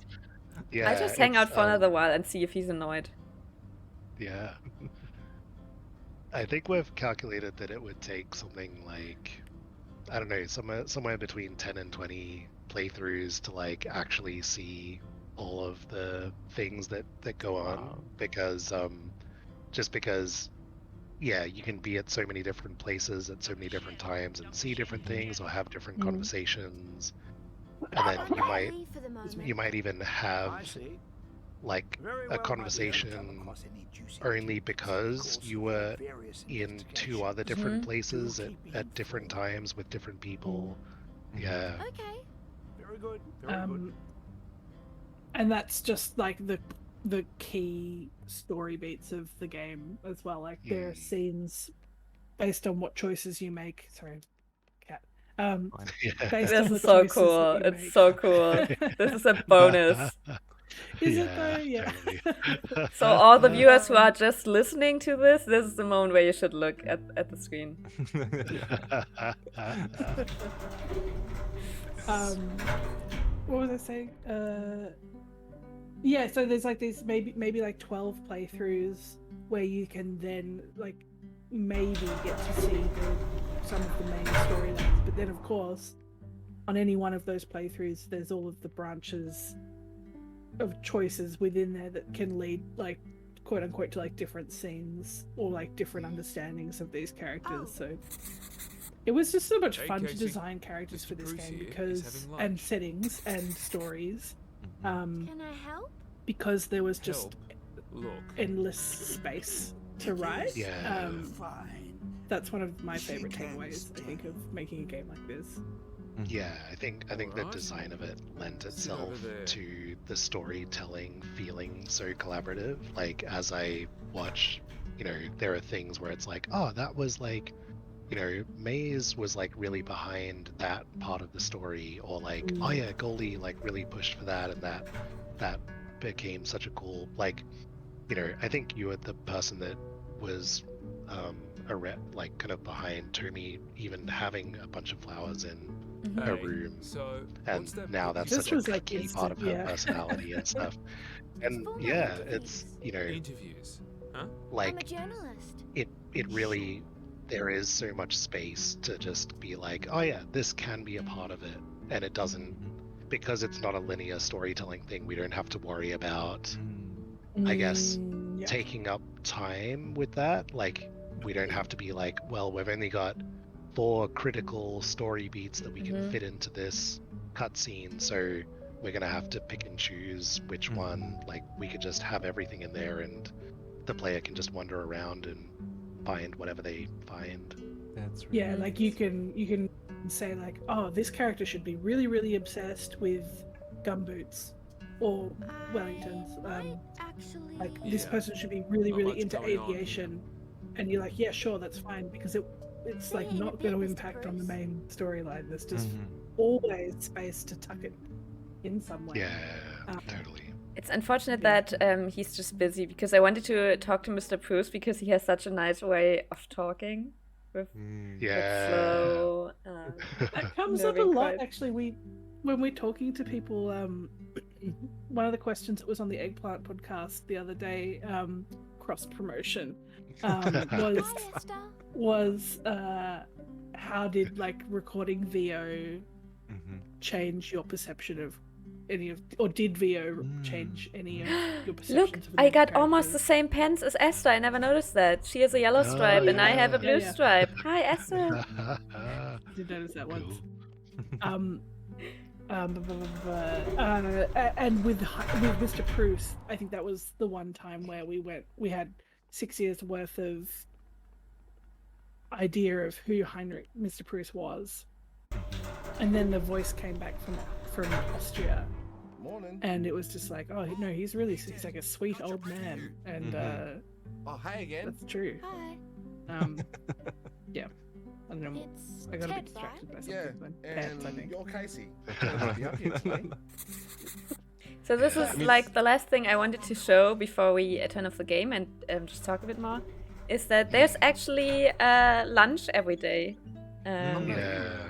Yeah, I just hang out it's, for another while and see if he's annoyed. Yeah. I think we've calculated that it would take something like, I don't know, somewhere between 10 and 20 playthroughs to like actually see all of the things that go on, because yeah, you can be at so many different places at so many different times and see different things or have different conversations, and then you might even have like a conversation only because you were in two other different places at different times with different people. Yeah. Okay. Very good. Very good. And that's just like the key story beats of the game as well. Like there are scenes based on what choices you make. Sorry, cat. Based on This the is so choices cool. that you It's make. so cool. This is a bonus. Is it though? Yeah. Totally. So all the viewers who are just listening to this is the moment where you should look at the screen. What was I saying? Yeah, so there's like these maybe like 12 playthroughs where you can then like maybe get to see some of the main storylines, but then of course on any one of those playthroughs there's all of the branches of choices within there that can lead like quote unquote to like different scenes or like different understandings of these characters. So it was just so much fun to design characters for this game because and settings and stories. Can I help? Because there was just endless space to write. Yeah. That's one of my favorite takeaways, I think, of making a game like this. Yeah, I think the design of it lent itself to the storytelling feeling so collaborative. Like as I watch, there are things where it's like, oh, that was like, Maze was like really behind that part of the story, or like, oh yeah, Goldie like really pushed for that, and that became such a cool, like, I think you were the person that was a rep, like kind of behind Tomi even having a bunch of flowers in her room, and now that's such a like key part of her personality and stuff. And yeah, it's interviews. Huh? like I'm a journalist. it really, there is so much space to just be like, oh yeah, this can be a part of it, and it doesn't, because it's not a linear storytelling thing. We don't have to worry about, I guess, taking up time with that. Like we don't have to be like, well, we've only got 4 critical story beats that we can fit into this cutscene, so we're gonna have to pick and choose which one. Like we could just have everything in there, and the player can just wander around and find whatever they find. That's really Yeah, like you can say like, oh, this character should be really, really obsessed with gumboots, or Wellingtons. Actually, Like this Yeah. person should be really, Not really much into going on. aviation, and you're like, yeah, sure, that's fine, because it's Say like it in a not bit, going to Mr. impact on the Bruce. main storyline. There's just Mhm. always space to tuck it in some way. Yeah, totally. It's unfortunate Yeah. that he's just busy, because I wanted to talk to Mr. Bruce because he has such a nice way of talking with Yeah. flow. That comes up a Moving lot, quite- actually. When we're talking to people, one of the questions that was on the Eggplant podcast the other day, cross promotion, Hi, Esther. was how did like recording VO Mhm. change your perception of any of, or did VO change any of your perceptions? Look, of the I main got almost the characters? same pants as Esther. I never noticed that. She has a yellow stripe and I have a yeah. blue Yeah. stripe. Hi, Esther. I did notice that once. Cool. And with Mr. Bruce, I think that was the one time where we had 6 years worth of idea of who Heinrich Mr. Bruce was, and then the voice came back from Austria, Morning. and it was just like, oh no, he's like a sweet old man, and Oh, hi again. that's true. Hi. Yeah, I don't know. It's I got a bit Ted, distracted by something. Yeah, then. Pants, I and think. you're Casey. Nice to be up here today. So this Yeah. is I mean- like the last thing I wanted to show before we turn off the game and just talk a bit more, is that there's actually lunch every day. Yeah.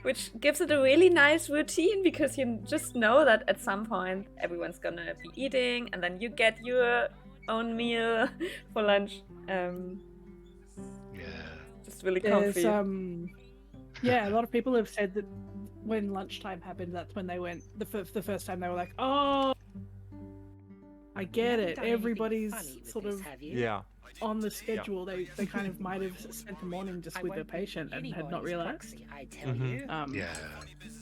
Which gives it a really nice routine, because you just know that at some point everyone's gonna be eating and then you get your own meal for lunch. Yeah. Just really There's comfy. yeah, a lot of people have said that when lunchtime happened, that's when they went the first time they were like, oh, I get it. Everybody's sort of Yeah. on the schedule. They kind of might have spent the morning just with the patient and had not realized. I tell you. Yeah.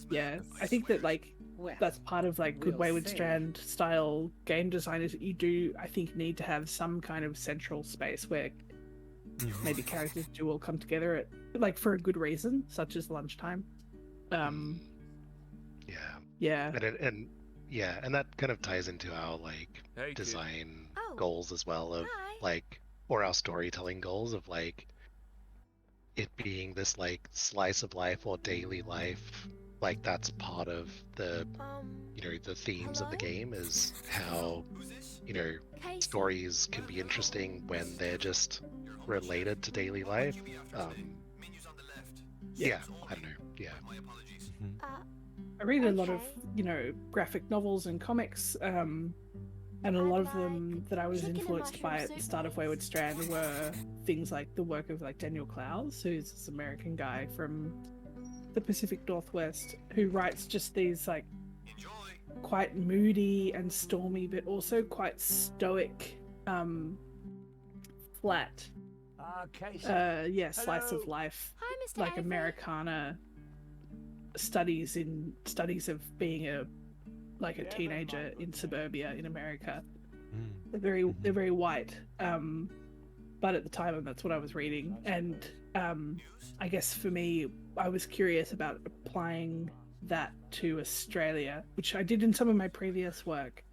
Yeah, I think that like Well, that's part of like good we'll Wayward see. Strand style game design is that you do, I think, need to have some kind of central space where maybe characters do all come together at like for a good reason, such as lunchtime. Yeah. Yeah. And that kind of ties into our like Hey, kid. design Oh. goals as well, of Hi. like, or our storytelling goals of like it being this like slice of life or daily life. Like that's part of the the themes of the Hello? game, is how Casey. stories can be interesting when they're just related to daily life. Yeah, I don't know. Yeah. I read a lot of, graphic novels and comics, and a lot of them that I was chicken and influenced by at the mushroom start of soup, Wayward please. Strand were things like the work of like Daniel Clowes, who's this American guy from the Pacific Northwest, who writes just these like quite moody and stormy, but also quite stoic, flat, slice of life, Hi, Mr. like Avery. Americana studies of being a teenager in suburbia in America. They're very white, but at the time that's what I was reading, and I guess for me, I was curious about applying that to Australia, which I did in some of my previous work,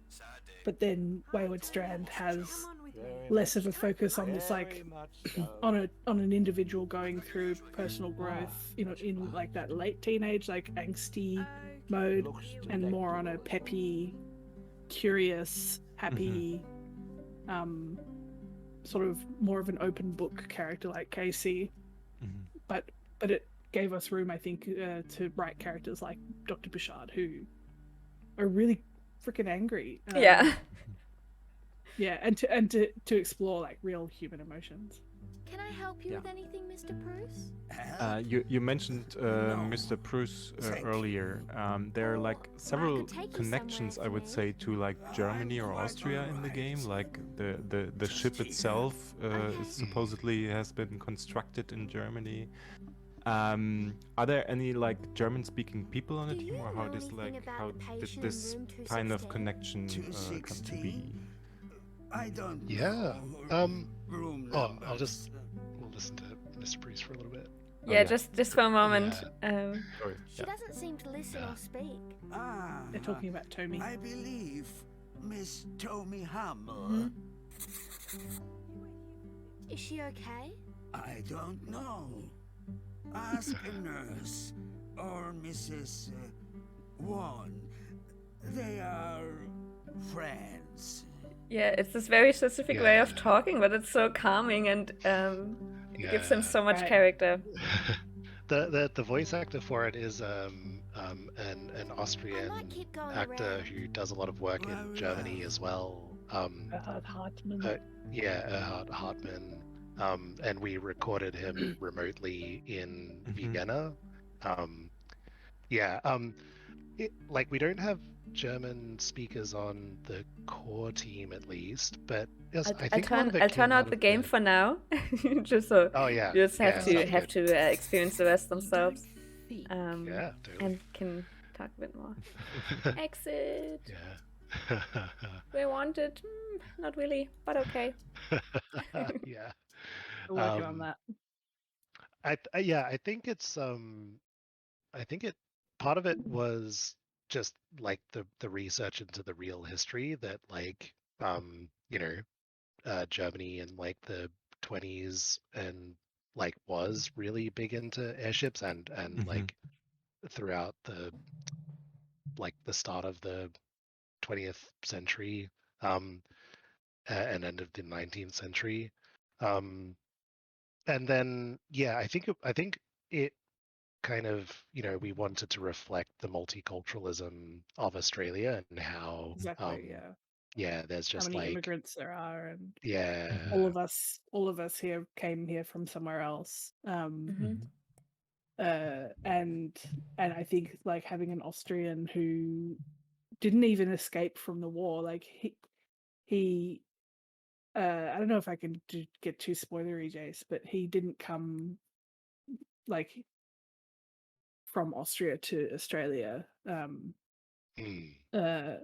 but then Wayward Strand has less of a focus on this like on an individual going through personal growth, in like that late teenage like angsty mode, and more on a peppy, curious, happy, sort of more of an open book character like Casey. But it gave us room, I think, to write characters like Dr. Bouchard, who are really freaking angry. Yeah. Yeah, and to explore like real human emotions. Can I help you with anything, Mr. Bruce? You mentioned Mr. Bruce earlier. There are like several take you connections, somewhere I would if you say, to like Germany or Austria in the game. Like the ship itself supposedly has been constructed in Germany. Are there any like German-speaking people on the Do team, you or how know this anything like about how the did patient this in room kind of 216? connection come to be? I don't Yeah. know. Room We'll numbers. listen to Mr. Bruce for a little bit. Yeah, just for a moment. Sorry. She doesn't seem to listen or speak. They're talking about Tommy. I believe Miss Tommy Hammer. Mhm. Is she okay? I don't know. Ask a nurse or Mrs. Wan. They are friends. Yeah, it's this very specific way of Yeah. talking, but it's so calming and it gives him so much Right. character. The voice actor for it is an I Austrian might keep going actor around. who does a lot of work in Germany as well. Hartman. Erhard Hartmann. And we recorded him remotely in Vienna. Like we don't have German speakers on the core team at least, but yes, I think a lot of it I'll came turn out out the of game for now, just so Oh yeah, you just have yeah, to sounds good. experience the rest themselves, Yeah, totally. and can talk a bit more. Exit. Yeah. We're wanted. Not really, but okay. Yeah. We're working on that. I think it's I think it part of it was just like the research into the real history that like Germany in like the 20s and like was really big into airships and like throughout the start of the 20th century and end of the 19th century. And then I think it kind of we wanted to reflect the multiculturalism of Australia and how Exactly. there's How just many like immigrants there are, and yeah all of us here came here from somewhere else. Mhm. And I think like having an Austrian who didn't even escape from the war, like he I don't know if I can get too spoilery, Jace, but he didn't come like from Austria to Australia. It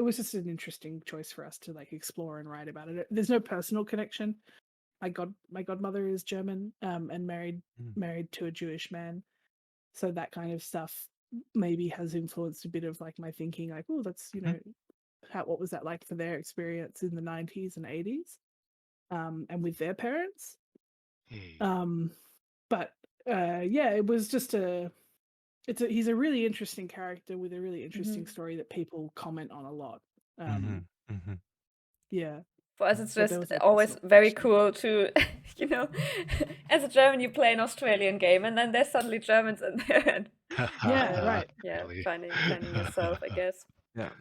was just an interesting choice for us to like explore and write about it. There's no personal connection. My godmother is German, and married to a Jewish man, so that kind of stuff maybe has influenced a bit of like my thinking. Like, oh, that's what was that like for their experience in the 90s and 80s, and with their parents. But it was just he's a really interesting character with a really interesting story that people comment on a lot. Yeah. For us, it's But there just was no always personal very connection. cool to, as a German, you play an Australian game, and then there's suddenly Germans in there. And, Yeah, right. Yeah, Really. finding yourself, I guess. Yeah.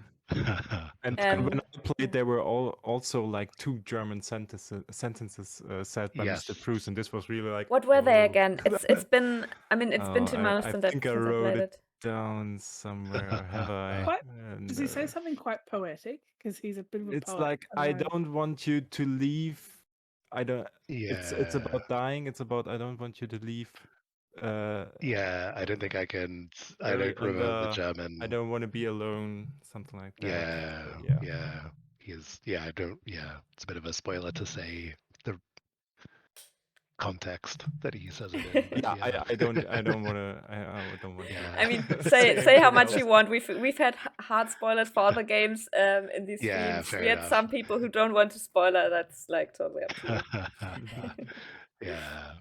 And when I played, there were also like two German sentences said by Yes. Mr. Bruce, and this was really like. What were they whoa. again? It's been 2 months I since think I I wrote played it it. down somewhere. Or have I? Quite, does he say something quite poetic? Because he's a bit of a It's poet. like I don't want you to leave. I don't. It's Yeah. about dying. It's about I don't want you to leave. Yeah, I don't think I can. I Very don't remember the German. I don't want to be alone. Something like that. Yeah, So, yeah. He's I don't. Yeah, it's a bit of a spoiler to say the context that he says it in. But I don't want to. I don't want. Yeah. I mean, say how much you want. We've had hard spoilers for other games in these Yeah, streams. fair We had enough. some people who don't want to spoiler. That's like totally up to you. Yeah.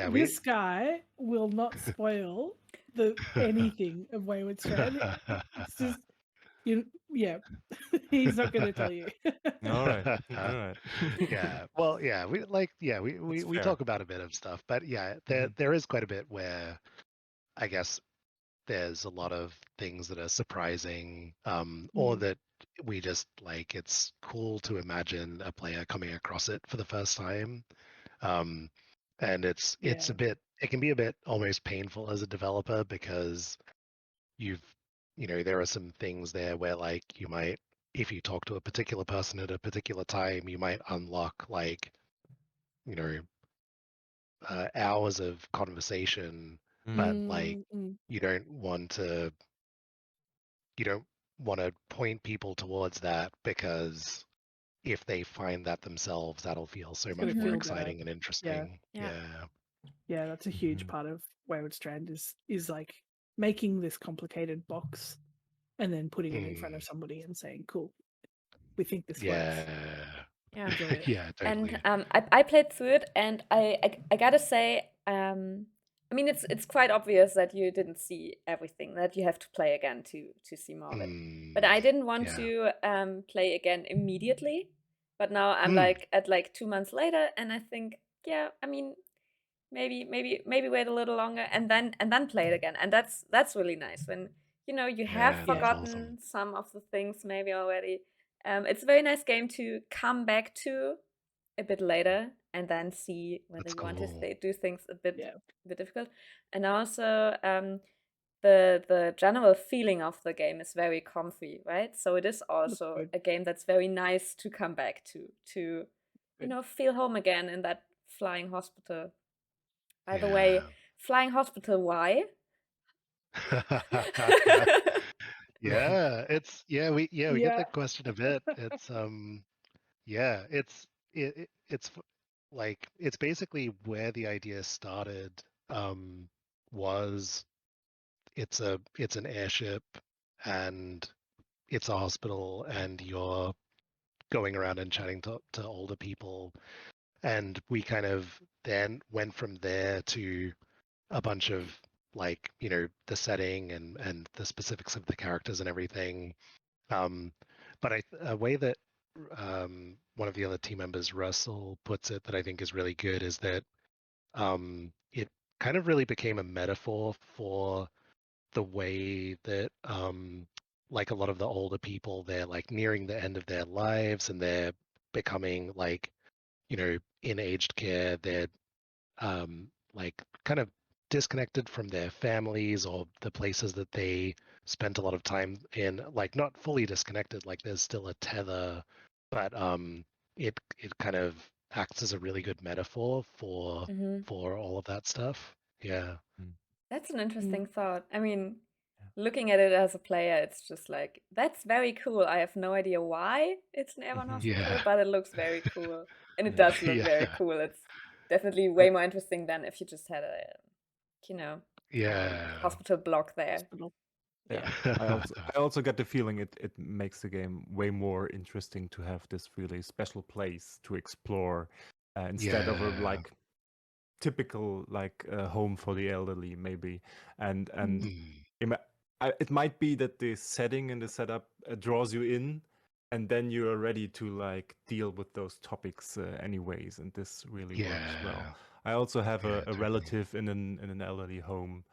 This guy will not spoil anything of Wayward Strand. It's just he's not going to tell you. All right. Yeah. Well, yeah. We talk about a bit of stuff, but there is quite a bit where I guess there's a lot of things that are surprising, or that we just like. It's cool to imagine a player coming across it for the first time. And it's a bit, it can be a bit almost painful as a developer because there are some things there where like you might, if you talk to a particular person at a particular time, you might unlock like, hours of conversation, but like you don't want to point people towards that because if they find that themselves, that'll feel so It's much gonna more feel exciting better. and interesting. Yeah. Yeah, that's a huge part of Wayward Strand is like making this complicated box and then putting it in front of somebody and saying, "Cool, we think this works. Yeah. Enjoy it." Yeah, totally. And I played through it, and I gotta say, I mean, it's quite obvious that you didn't see everything, that you have to play again to see more of it. But I didn't want yeah. to play again immediately. But now I'm Mm, like at like 2 months later, and I think, yeah, I mean, maybe wait a little longer and then play it again, and that's really nice when you have yeah, that's awesome. forgotten some of the things maybe already. It's a very nice game to come back to a bit later and then see whether That's you want to cool. do things a bit Yeah. difficult. And also the general feeling of the game is very comfy, right? So it is also good. a game that's very nice to come back to feel home again in that flying hospital. By the way, Yeah. flying hospital, why? We get Yeah. that question a bit. It's like it's basically where the idea started. Was it's an airship and it's a hospital and you're going around and chatting to older people, and we kind of then went from there to a bunch of like the setting and the specifics of the characters and everything. But a way that one of the other team members, Russell, puts it that I think is really good is that it kind of really became a metaphor for the way that like a lot of the older people, they're like nearing the end of their lives and they're becoming like in aged care. They're like kind of disconnected from their families or the places that they spent a lot of time in, like not fully disconnected, like there's still a tether, but it kind of acts as a really good metaphor for all of that stuff. Yeah. That's an interesting thought. I mean, looking at it as a player, it's just like, that's very cool. I have no idea why it's an airborne hospital, Yeah. but it looks very cool. And it does look very Yeah. cool. It's definitely way more interesting than if you just had a, Yeah. hospital block there. Hospital. Yeah. I also get the feeling it makes the game way more interesting to have this really special place to explore instead of a Yeah. like typical like home for the elderly maybe. And it might be that the setting and the setup draws you in, and then you are ready to like deal with those topics anyways, and this really works well. Yeah. I also have a totally. relative in an elderly home,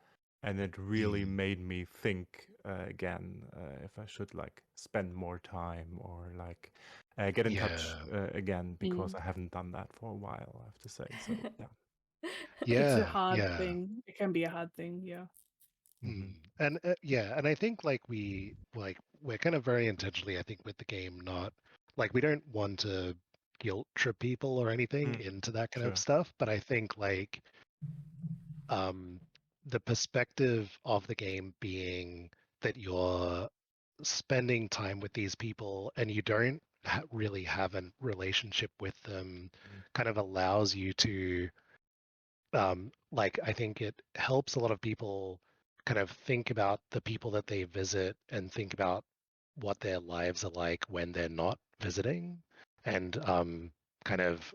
and it really made me think again if I should like spend more time or like get in touch again, because I haven't done that for a while, I have to say. So yeah. It's a hard thing. It can be a hard thing. Yeah. And and I think like we're kind of very intentionally, I think, with the game, not like we don't want to guilt trip people or anything into that kind of stuff, but I think like the perspective of the game being that you're spending time with these people and you don't really have a relationship with them kind of allows you to like I think it helps a lot of people kind of think about the people that they visit and think about what their lives are like when they're not visiting, and kind of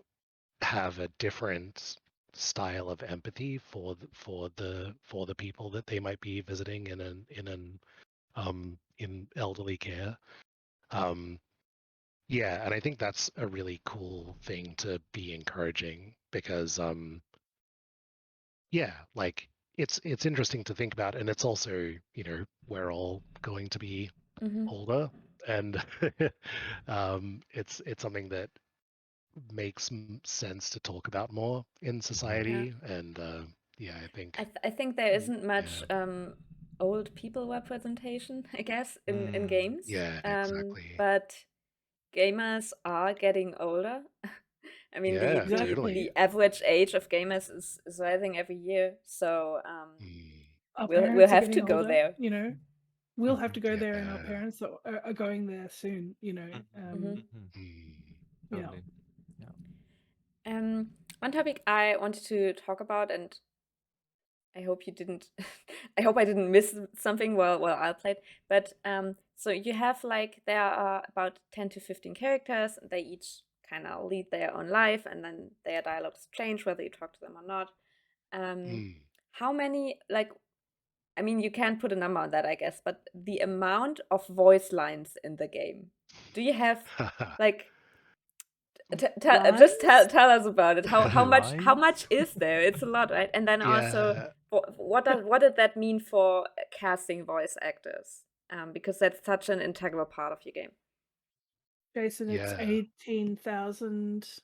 have a different style of empathy for the people that they might be visiting in elderly care. Yeah, and I think that's a really cool thing to be encouraging because yeah, like it's interesting to think about, and it's also we're all going to be older, and it's something that makes sense to talk about more in society, and yeah, I think I think there isn't much old people representation, I guess, in games. yeah, exactly. But gamers are getting older. I mean, Yeah, totally. the average age of gamers is rising every year. So Our we'll parents are have to getting go older, there. We'll have to go there, and our parents are going there soon. Mhm. Totally. One topic I wanted to talk about, and I hope you didn't. I hope I didn't miss something while I played. But so you have like there are about 10 to 15 characters, and they each kind of lead their own life, and then their dialogues change whether you talk to them or not. How many like? I mean, you can't put a number on that, I guess, but the amount of voice lines in the game. Do you have like? Just tell us about it. How much is there? It's a lot, right? And then also, Yeah. what did that mean for casting voice actors? Because that's such an integral part of your game. Jason, it's Yeah. 18,000.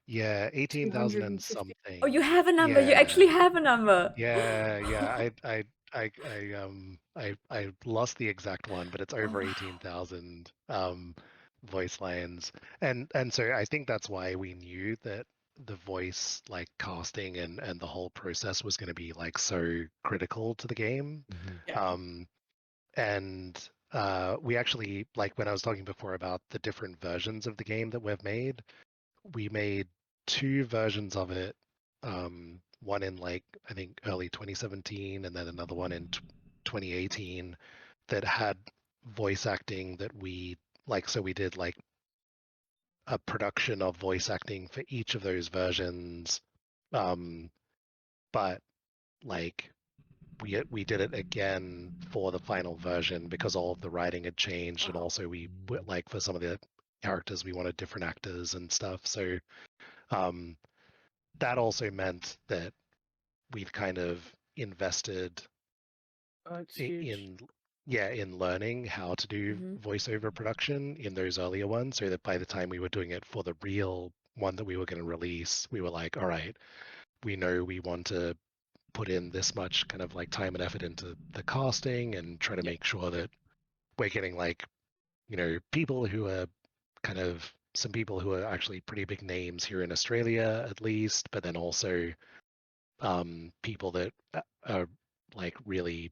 Yeah, 18,000 and 250. something. Oh, you have a number. You actually have a number. Yeah. I lost the exact one, but it's Oh, over wow. 18,000 voice lines. And so I think that's why we knew that the voice like casting and the whole process was going to be like so critical to the game. And we actually, like when I was talking before about the different versions of the game that we've made, we made 2 versions of it. One in like I think early 2017, and then another one in 2018 that had voice acting that we like. So we did like a production of voice acting for each of those versions, but like we did it again for the final version because all of the writing had changed, and also we like for some of the characters we wanted different actors and stuff. So that also meant that we've kind of invested in learning how to do voiceover production in those earlier ones, so that by the time we were doing it for the real one that we were going to release, we were like, all right, we know we want to put in this much kind of like time and effort into the casting and try to make sure that we're getting like, you know, people who are kind of some people who are actually pretty big names here in Australia at least, but then also people that are like really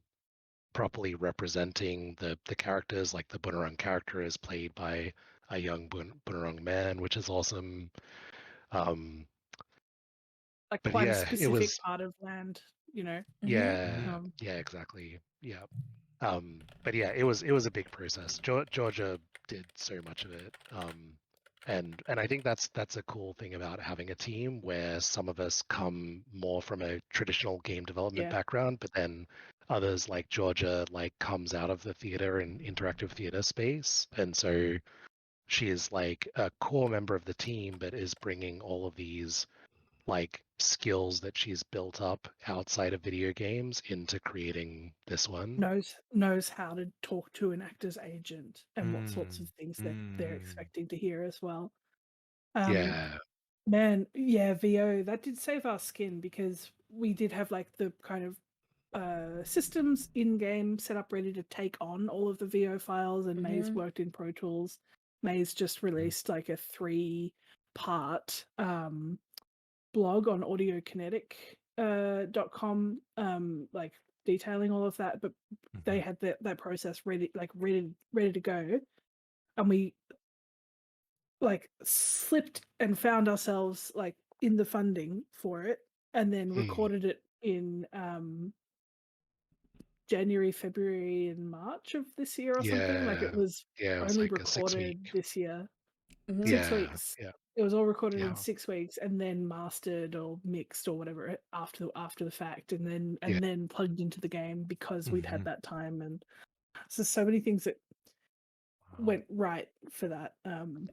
properly representing the characters. Like the Bunurong character is played by a young Bunurong man, which is awesome. Like But quite a yeah, it specific was part of land, you know. yeah, exactly. Yeah. But yeah, it was a big process. Georgia did so much of it. And I think that's a cool thing about having a team where some of us come more from a traditional game development background, but then others like Georgia like comes out of the theater and interactive theater space, and so she is like a core member of the team, but is bringing all of these like skills that she's built up outside of video games into creating this one. Knows how to talk to an actor's agent and what sorts of things that they're expecting to hear as well. Yeah. Man, yeah, VO, that did save our skin because we did have like the kind of systems in game set up ready to take on all of the VO files, and Maze worked in Pro Tools. Maze just released like a 3-part blog on audiokinetic.com, like detailing all of that, but they had that process ready to go, and we like slipped and found ourselves like in the funding for it, and then recorded it in January, February, and March of this year or something. Like it was only like recorded this year. 6 Yeah, weeks. yeah. It was all recorded in 6 weeks and then mastered or mixed or whatever after the fact, and then plugged into the game because we'd had that time. And so many things that went right for that.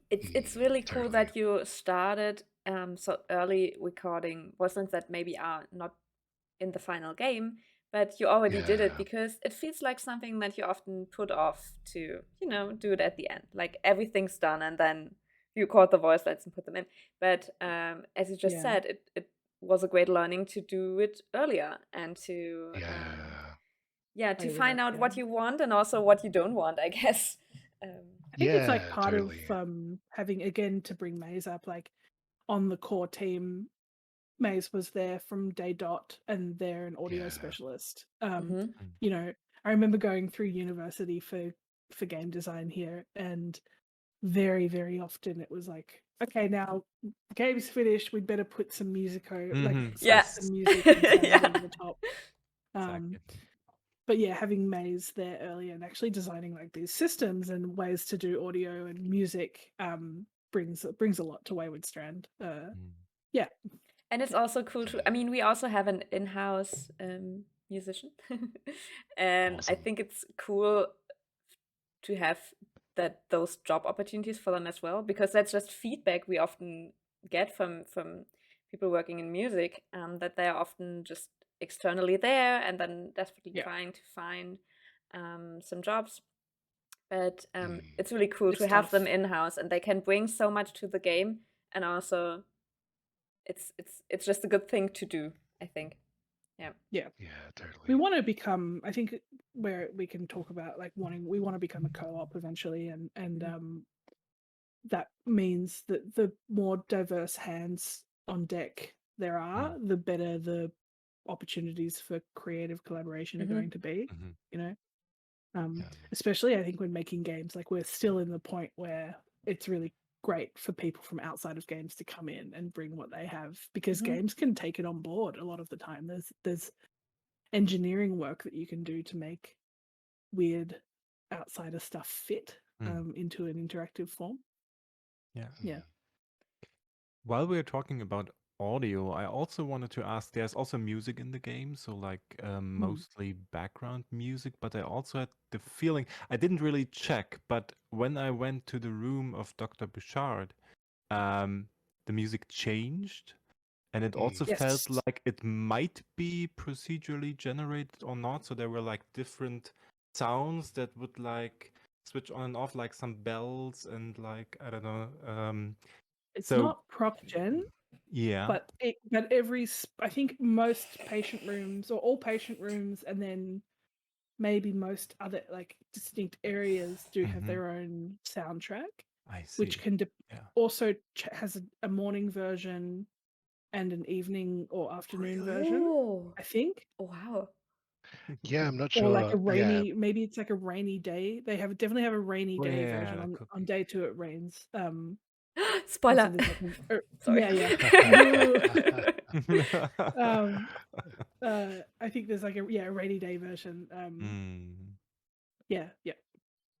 It's really cool that you started so early recording voice that maybe are not in the final game, but you already did it, because it feels like something that you often put off to, you know, do it at the end. Like everything's done and then you record the voice lines and put them in. But as you just said, it was a great learning to do it earlier and to to find out what you want and also what you don't want, I guess. I think it's like part of having, again, to bring Maze up, like on the core team, Maze was there from day dot, and they're an audio specialist. You know, I remember going through university for game design here, and very, very often it was like, okay, now the game's finished, we'd better put some music like Yes. some music and sound Yeah. over the top. Exactly. But yeah, having Maze there earlier and actually designing like these systems and ways to do audio and music brings a lot to Wayward Strand. Yeah. And it's also cool to, I mean, we also have an in-house musician. And I Awesome. think it's cool to have those job opportunities for them as well, because that's just feedback we often get from people working in music, that they are often just externally there and then desperately Yeah. trying to find some jobs. But Mm. it's really cool It's to have them tough. in-house, and they can bring so much to the game, and also it's just a good thing to do, I think. Yeah. Yeah. Yeah, We totally. want to become, I think, where we can talk about like we want to become a co-op eventually, and that means that the more diverse hands on deck there are, the better the opportunities for creative collaboration are going to be. You know, Yeah. especially I think when making games, like we're still in the point where it's really great for people from outside of games to come in and bring what they have, because games can take it on board a lot of the time. There's engineering work that you can do to make weird outsider stuff fit into an interactive form. Yeah. While we're talking about audio, I also wanted to ask, there's also music in the game, so like mostly background music, but I also had the feeling, I didn't really check, but when I went to the room of Dr. Bouchard, the music changed, and it also felt Yes. like it might be procedurally generated or not, so there were like different sounds that would like switch on and off, like some bells and like, I don't know, It's so not prop gen, yeah. but I think most patient rooms, or all patient rooms, and then maybe most other like distinct areas do have their own soundtrack, I see. which can also has a morning version and an evening or afternoon version, Oh, I think. wow. Yeah, I'm not Or like sure. a rainy, maybe it's like a rainy day. They definitely have a rainy Oh, day yeah, version. that could On be. day 2 it rains. And so Spoiler. there's like Sorry. I think there's like a rainy day version. Yeah.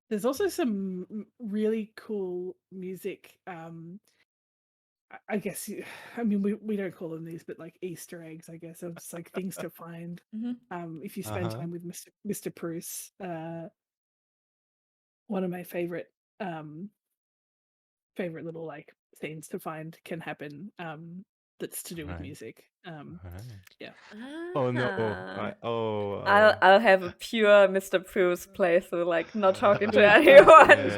There's also some really cool music. I guess I mean we don't call them these, but like Easter eggs, I guess, of just like things to find. If you spend time with Mr. Bruce, one of my favorite little like scenes to find can happen. That's to do with music. Yeah. Oh no! Ah. Oh, I'll have a pure Mr. Bruce playthrough, like not talking to anyone.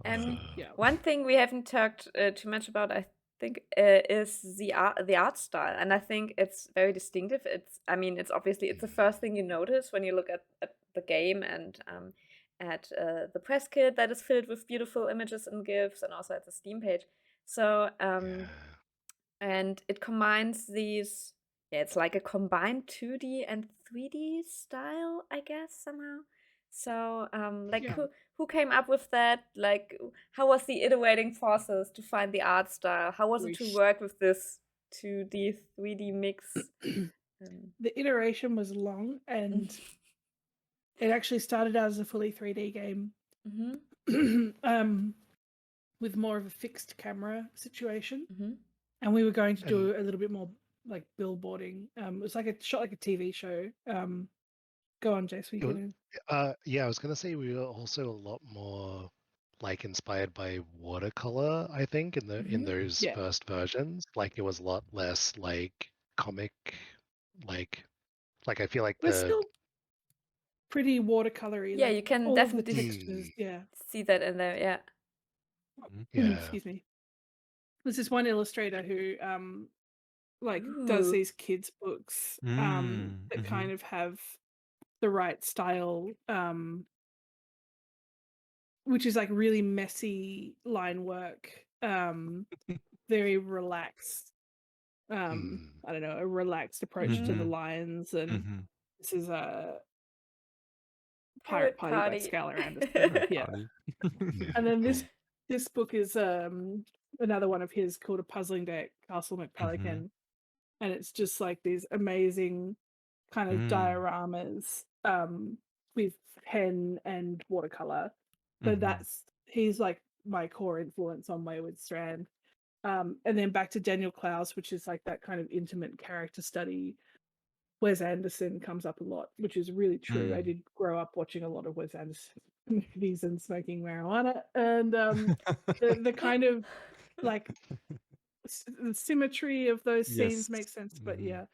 And one thing we haven't talked too much about, I think, is the art style, and I think it's very distinctive. I mean, it's obviously the first thing you notice when you look at the game and at the press kit that is filled with beautiful images and GIFs, and also at the Steam page. So and it combines these. Yeah, it's like a combined 2D and 3D style, I guess, somehow. So, like, who came up with that? Like, how was the iterating process to find the art style? How was it to work with this 2D, 3D mix? The iteration was long, and it actually started out as a fully 3D game, with more of a fixed camera situation. And we were going to do a little bit more like billboarding. It was like shot like a TV show. Go on, Jace. Yeah, I was gonna say we were also a lot more like inspired by watercolor, I think, in those first versions. Like it was a lot less like comic, like I feel like we're still pretty watercolory. Yeah, like, you can all definitely of the textures, see that in there. Yeah. Excuse me. There's this one illustrator who like does these kids books that kind of have the right style, which is like really messy line work, very relaxed. I don't know, a relaxed approach to the lines, and this is Pirate Party by Skylar Anderson. Yeah. And then this book is another one of his called A Puzzling Day at Castle McPelican. And it's just like these amazing kind of dioramas with pen and watercolor. So he's like my core influence on Wayward Strand. And then back to Daniel Klaus, which is like that kind of intimate character study. Wes Anderson comes up a lot, which is really true. I did grow up watching a lot of Wes Anderson movies and smoking marijuana, and the kind of like the symmetry of those scenes makes sense. But yeah,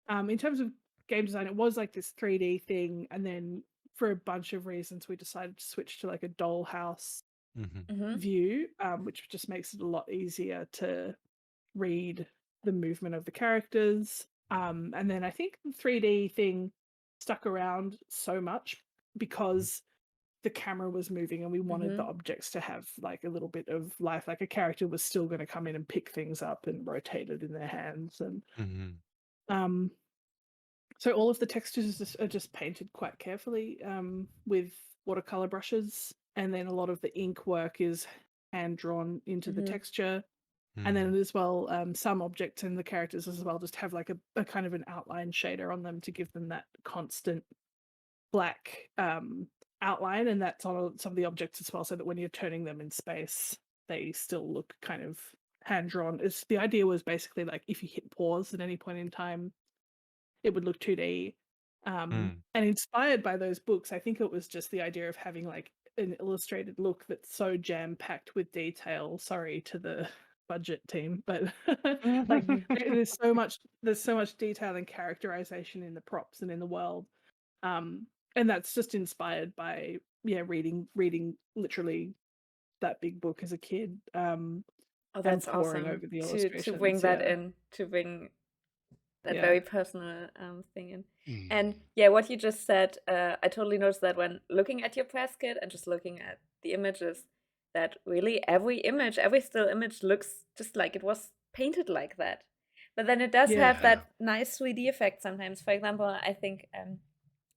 in terms of game design, it was like this 3D thing, and then for a bunch of reasons, we decided to switch to like a dollhouse view, which just makes it a lot easier to read the movement of the characters. And then I think the 3D thing stuck around so much because the camera was moving and we wanted the objects to have like a little bit of life. Like a character was still going to come in and pick things up and rotate it in their hands. And so all of the textures are just painted quite carefully with watercolor brushes. And then a lot of the ink work is hand drawn into the texture. And then as well, some objects and the characters as well just have like a kind of an outline shader on them to give them that constant black outline, and that's on some of the objects as well, so that when you're turning them in space, they still look kind of hand drawn. The idea was basically like if you hit pause at any point in time, it would look 2D. And inspired by those books, I think it was just the idea of having like an illustrated look that's so jam packed with detail. Sorry to the budget team, but like there's so much detail and characterization in the props and in the world, and that's just inspired by reading literally that big book as a kid. That's awesome over the to bring that in, to bring that very personal thing in. And what you just said, I totally noticed that when looking at your press kit and just looking at the images, that really every still image looks just like it was painted like that. But then it does have that nice 3D effect sometimes. For example, I think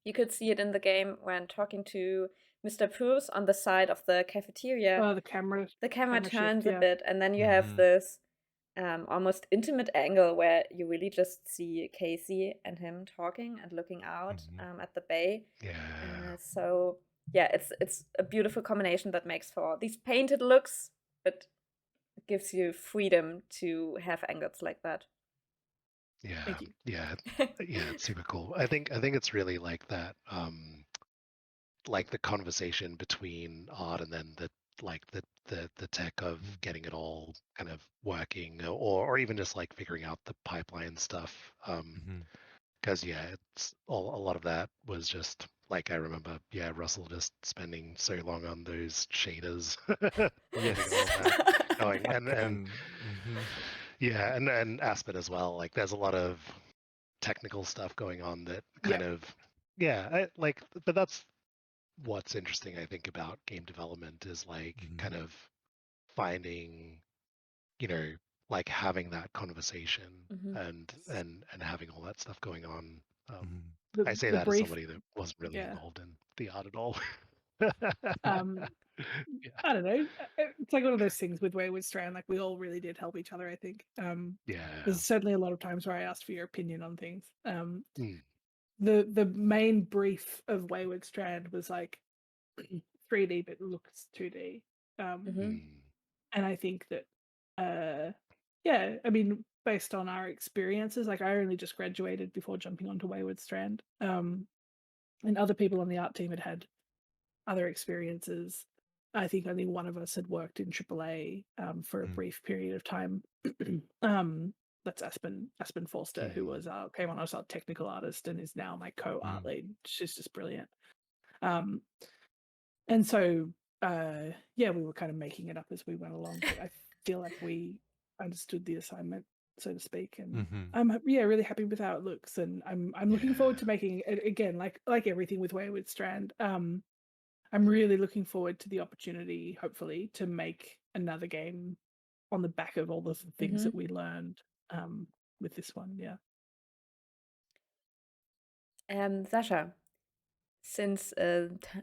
you could see it in the game when talking to Mr. Purse on the side of the cafeteria. Oh, the camera turns shift, a bit, and then you have this almost intimate angle where you really just see Casey and him talking and looking out at the bay. So it's a beautiful combination that makes for these painted looks, but it gives you freedom to have angles like that. It's super cool. I think it's really like that, like the conversation between art and then the tech of getting it all kind of working, or even just like figuring out the pipeline stuff. Because it's a lot of that was just like I remember, Russell just spending so long on those shaders. Going and Aspen as well. Like there's a lot of technical stuff going on that kind of but that's what's interesting, I think, about game development is like kind of finding, like having that conversation and having all that stuff going on. I say that as somebody that wasn't really involved in the art at all. I don't know. It's like one of those things with Wayward Strand. Like we all really did help each other, I think. There's certainly a lot of times where I asked for your opinion on things. The main brief of Wayward Strand was like 3D but looks 2D. And I think that I mean, based on our experiences, like I only just graduated before jumping onto Wayward Strand. And other people on the art team had other experiences. I think only one of us had worked in AAA for a brief period of time. That's Aspen Forster, who was came on as our technical artist and is now my co-art lead. She's just brilliant. And so we were kind of making it up as we went along. But I feel like we understood the assignment, so to speak, and I'm really happy with how it looks, and I'm looking forward to making it again, like everything with Wayward Strand. I'm really looking forward to the opportunity, hopefully, to make another game on the back of all the things that we learned with this one. Sasha, since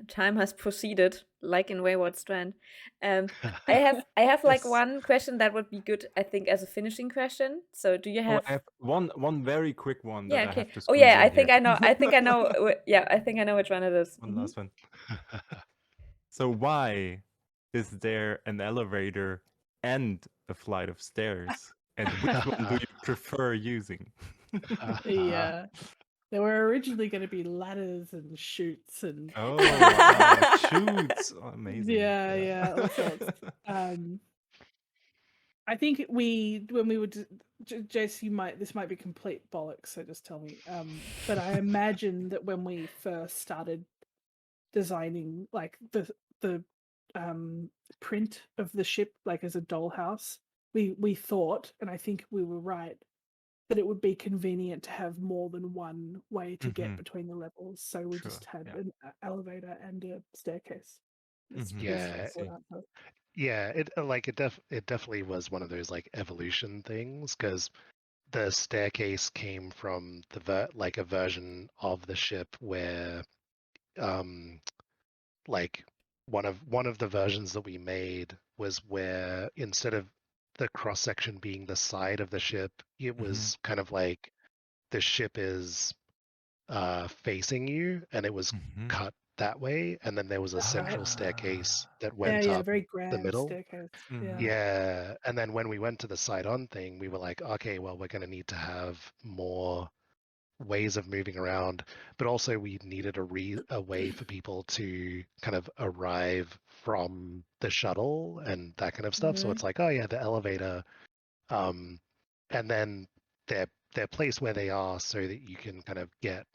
time has proceeded, like in Wayward Strand, I have like Yes. one question that would be good, I think, as a finishing question. So do you Oh, have? I have one very quick one that Yeah. I Okay. have to Oh squeeze yeah, in I think here. I know. I think I know. Yeah, I think I know which one it is. One last one. So why is there an elevator and a flight of stairs? And which one do you prefer using? Yeah. There were originally going to be ladders and chutes and Oh, wow. Shoots. Oh, amazing. yeah, all sorts. I think when we would, Jace, this might be complete bollocks, so just tell me. But I imagine that when we first started designing, like the print of the ship, like as a dollhouse, we thought, and I think we were right, that it would be convenient to have more than one way to get between the levels. So we Sure, just had yeah. an elevator and a staircase. Yeah. Yeah, it definitely was one of those like evolution things because the staircase came from like a version of the ship where like one of the versions that we made was where instead of the cross section being the side of the ship, it was kind of like the ship is facing you and it was cut that way, and then there was a central staircase that went Yeah, up very the grand middle. staircase. Yeah, and then when we went to the side-on thing, we were like, okay, well, we're going to need to have more ways of moving around, but also we needed a way for people to kind of arrive from the shuttle and that kind of stuff. So it's like, oh yeah, the elevator, and then their place where they are, so that you can kind of get,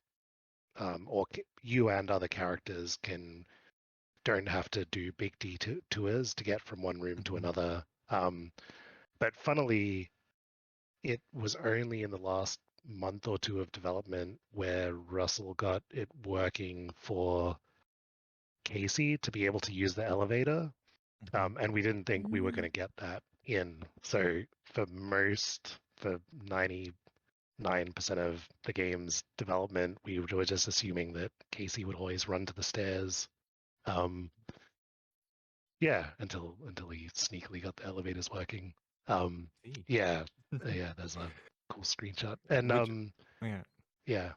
you and other characters don't have to do big detours to get from one room to another. But funnily, it was only in the last month or two of development where Russell got it working for Casey to be able to use the elevator. And we didn't think we were going to get that in. So for 99% of the game's development, we were just assuming that Casey would always run to the stairs. Yeah, until he sneakily got the elevators working. Yeah, there's a cool screenshot. And yeah.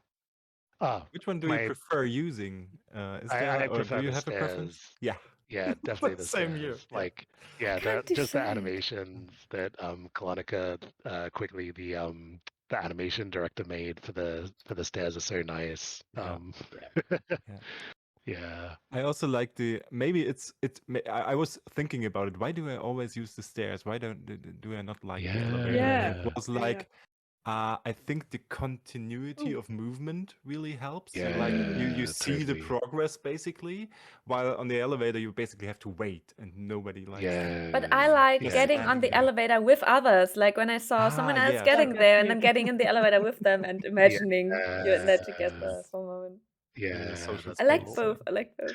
Which one do you My prefer using? Is there, I or do prefer you the have a preference? stairs. Yeah. Yeah, definitely the Same stairs. here. Like, I yeah, can't just the decide. animations that Kalonika quickly the animation director made for the stairs are so nice. Yeah. I also like I was thinking about it. Why do I always use the stairs? Why do I not like the elevator? And it was like, I think the continuity of movement really helps. Like you see the progress basically, while on the elevator you basically have to wait, and nobody likes that. But I like getting on the elevator with others. Like when I saw someone else getting there and then getting in the elevator with them and imagining you're in there together for a moment. Yeah, social I like space. both. I like both.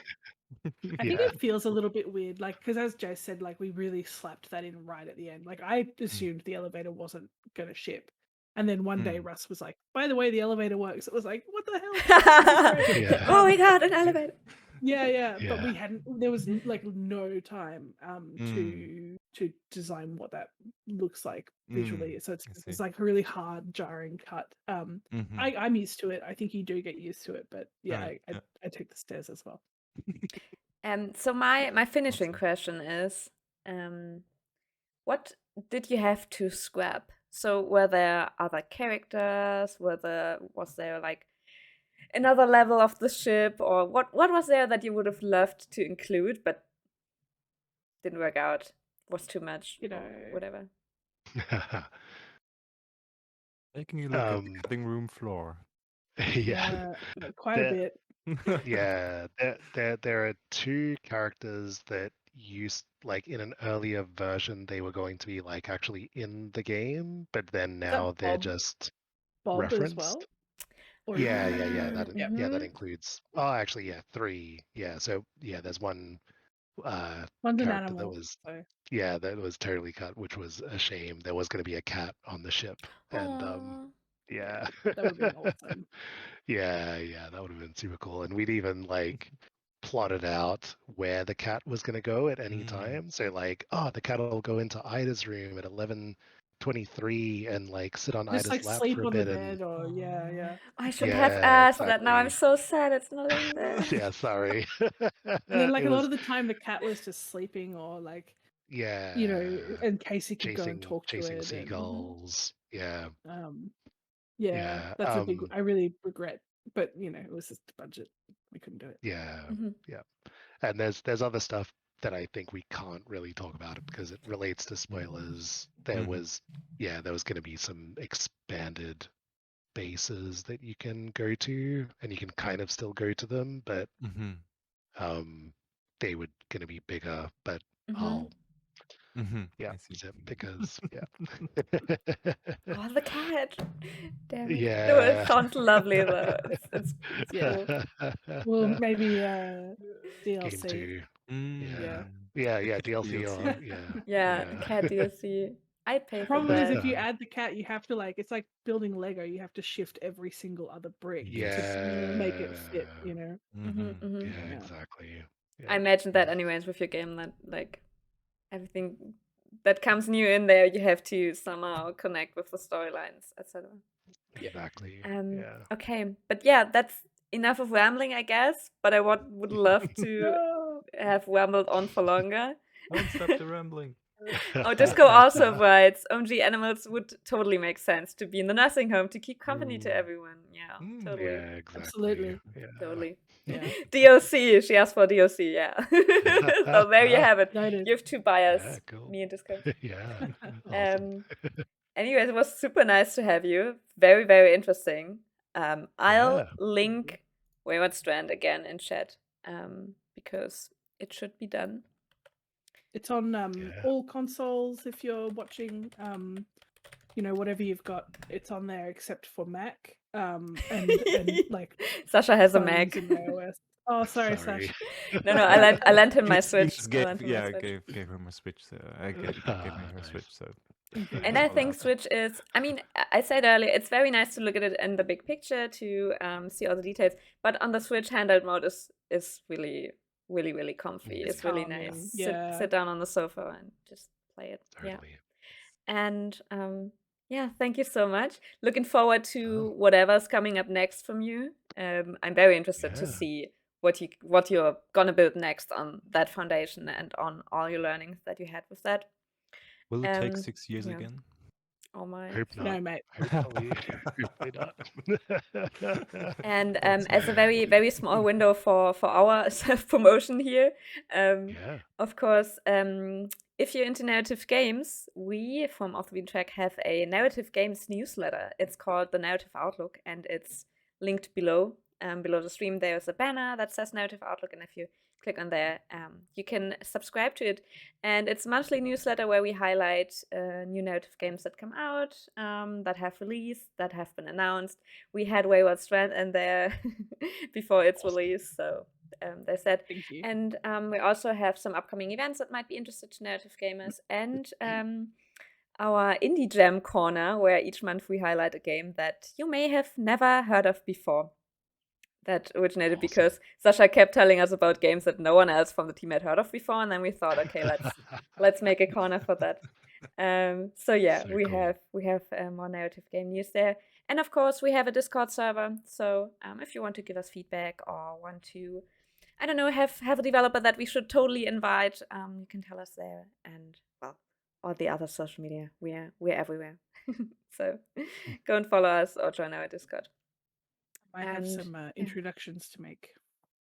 I think it feels a little bit weird, like, because as Jay said, like, we really slapped that in right at the end. Like, I assumed the elevator wasn't gonna ship, and then one day Russ was like, "By the way, the elevator works." It was like, "What the hell?" Oh my god, an elevator! Yeah, but we hadn't. There was like no time to design what that looks like visually. So it's like a really hard, jarring cut. I'm used to it. I think you do get used to it, but yeah, I take the stairs as well. So my finishing question is, what did you have to scrap? So were there other characters? Was there like another level of the ship, or what was there that you would have loved to include but didn't work out? Was too much, whatever. Taking a look at the cutting room floor. Yeah, quite a bit. Yeah, there are two characters that used, like, in an earlier version they were going to be like actually in the game, but then now they're just Bob referenced. as well. Yeah. That includes. Oh, actually, yeah, three. Yeah, so yeah, there's one One's an character animal, that was so. that was totally cut, which was a shame. There was going to be a cat on the ship, and Yeah. That would have been awesome. Yeah, that would have been super cool. And we'd even like plotted out where the cat was going to go at any time. So like, the cat will go into Ida's room at 11:23 and like sit on Just Ida's like lap sleep for a on the bit. And bed, or I should have yeah, asked that. Now I'm exactly. so sad it's not in there. Yeah, sorry. And then like It a lot was, of the time the cat was just sleeping, or like, yeah, in case he could go and talk to chasing it. And seagulls. Yeah, yeah, yeah, that's a big, I really regret, but it was just budget. We couldn't do it. yeah, Mhm. yeah. And there's other stuff that I think we can't really talk about because it relates to spoilers. There was going to be some expanded bases that you can go to, and you can kind of still go to them, but they were going to be bigger. But I'll zip because Oh, the cat. Damn it. No, it yeah. sounds lovely though. It's Yeah. cool. Well, maybe Game DLC. 2. Yeah, DLC or Yeah, cat DLC. I'd pay for Problem is, that. if you add the cat, you have to it's like building Lego. You have to shift every single other brick to make it fit. Yeah, exactly. I imagine that anyways with your game, that like everything that comes new in there, you have to somehow connect with the storylines, etc. Exactly. Okay, but yeah, that's enough of rambling, I guess. But I would love to have rambled on for longer. Don't stop the rambling. Oh, Disco also writes, OMG animals would totally make sense to be in the nursing home to keep company to everyone. Yeah, totally. Yeah, exactly. Absolutely. Yeah. Totally. Yeah. DOC, she asked for DOC, yeah. So there you have it. Noted. You have two buyers, Yeah, cool. me and Disco. Yeah. Awesome. Anyways, it was super nice to have you. Very, very interesting. I'll link Wayward Strand again in chat because it should be done. It's on all consoles. If you're watching, whatever you've got, it's on there except for Mac. And like Sasha has a phones Mac. and iOS. Oh, sorry, Sasha. No, I lent him my Switch. I gave her my Switch. So I gave her her Switch. So. And I think Switch is, I mean, I said earlier, it's very nice to look at it in the big picture to see all the details. But on the Switch, handheld mode is really, really, really comfy. It's really nice. Yeah. Sit down on the sofa and just play it. Totally. Yeah. And thank you so much. Looking forward to whatever's coming up next from you. I'm very interested to see what you're gonna build next on that foundation and on all your learnings that you had with that. Will it take 6 years again? Oh my. Hope not. No, mate. Hopefully not. And as a very, very small window for our self-promotion here, of course, if you're into narrative games, we from Off the Beaten Track have a narrative games newsletter. It's called The Narrative Outlook, and it's linked below. Below the stream, there's a banner that says Narrative Outlook, and if you click on there, you can subscribe to it. And it's a monthly newsletter where we highlight new narrative games that come out, that have released, that have been announced. We had Wayward Strand in there before its release, so they said. Thank you. And we also have some upcoming events that might be interested to narrative gamers, and our Indie Jam corner, where each month we highlight a game that you may have never heard of before. That originated because Sasha kept telling us about games that no one else from the team had heard of before, and then we thought, okay, let's make a corner for that. So yeah, So we cool. have more narrative game news there, and of course we have a Discord server. So if you want to give us feedback or want to, I don't know, have a developer that we should totally invite, you can tell us there, and well, all the other social media, we're everywhere. So go and follow us or join our Discord. I have some introductions to make.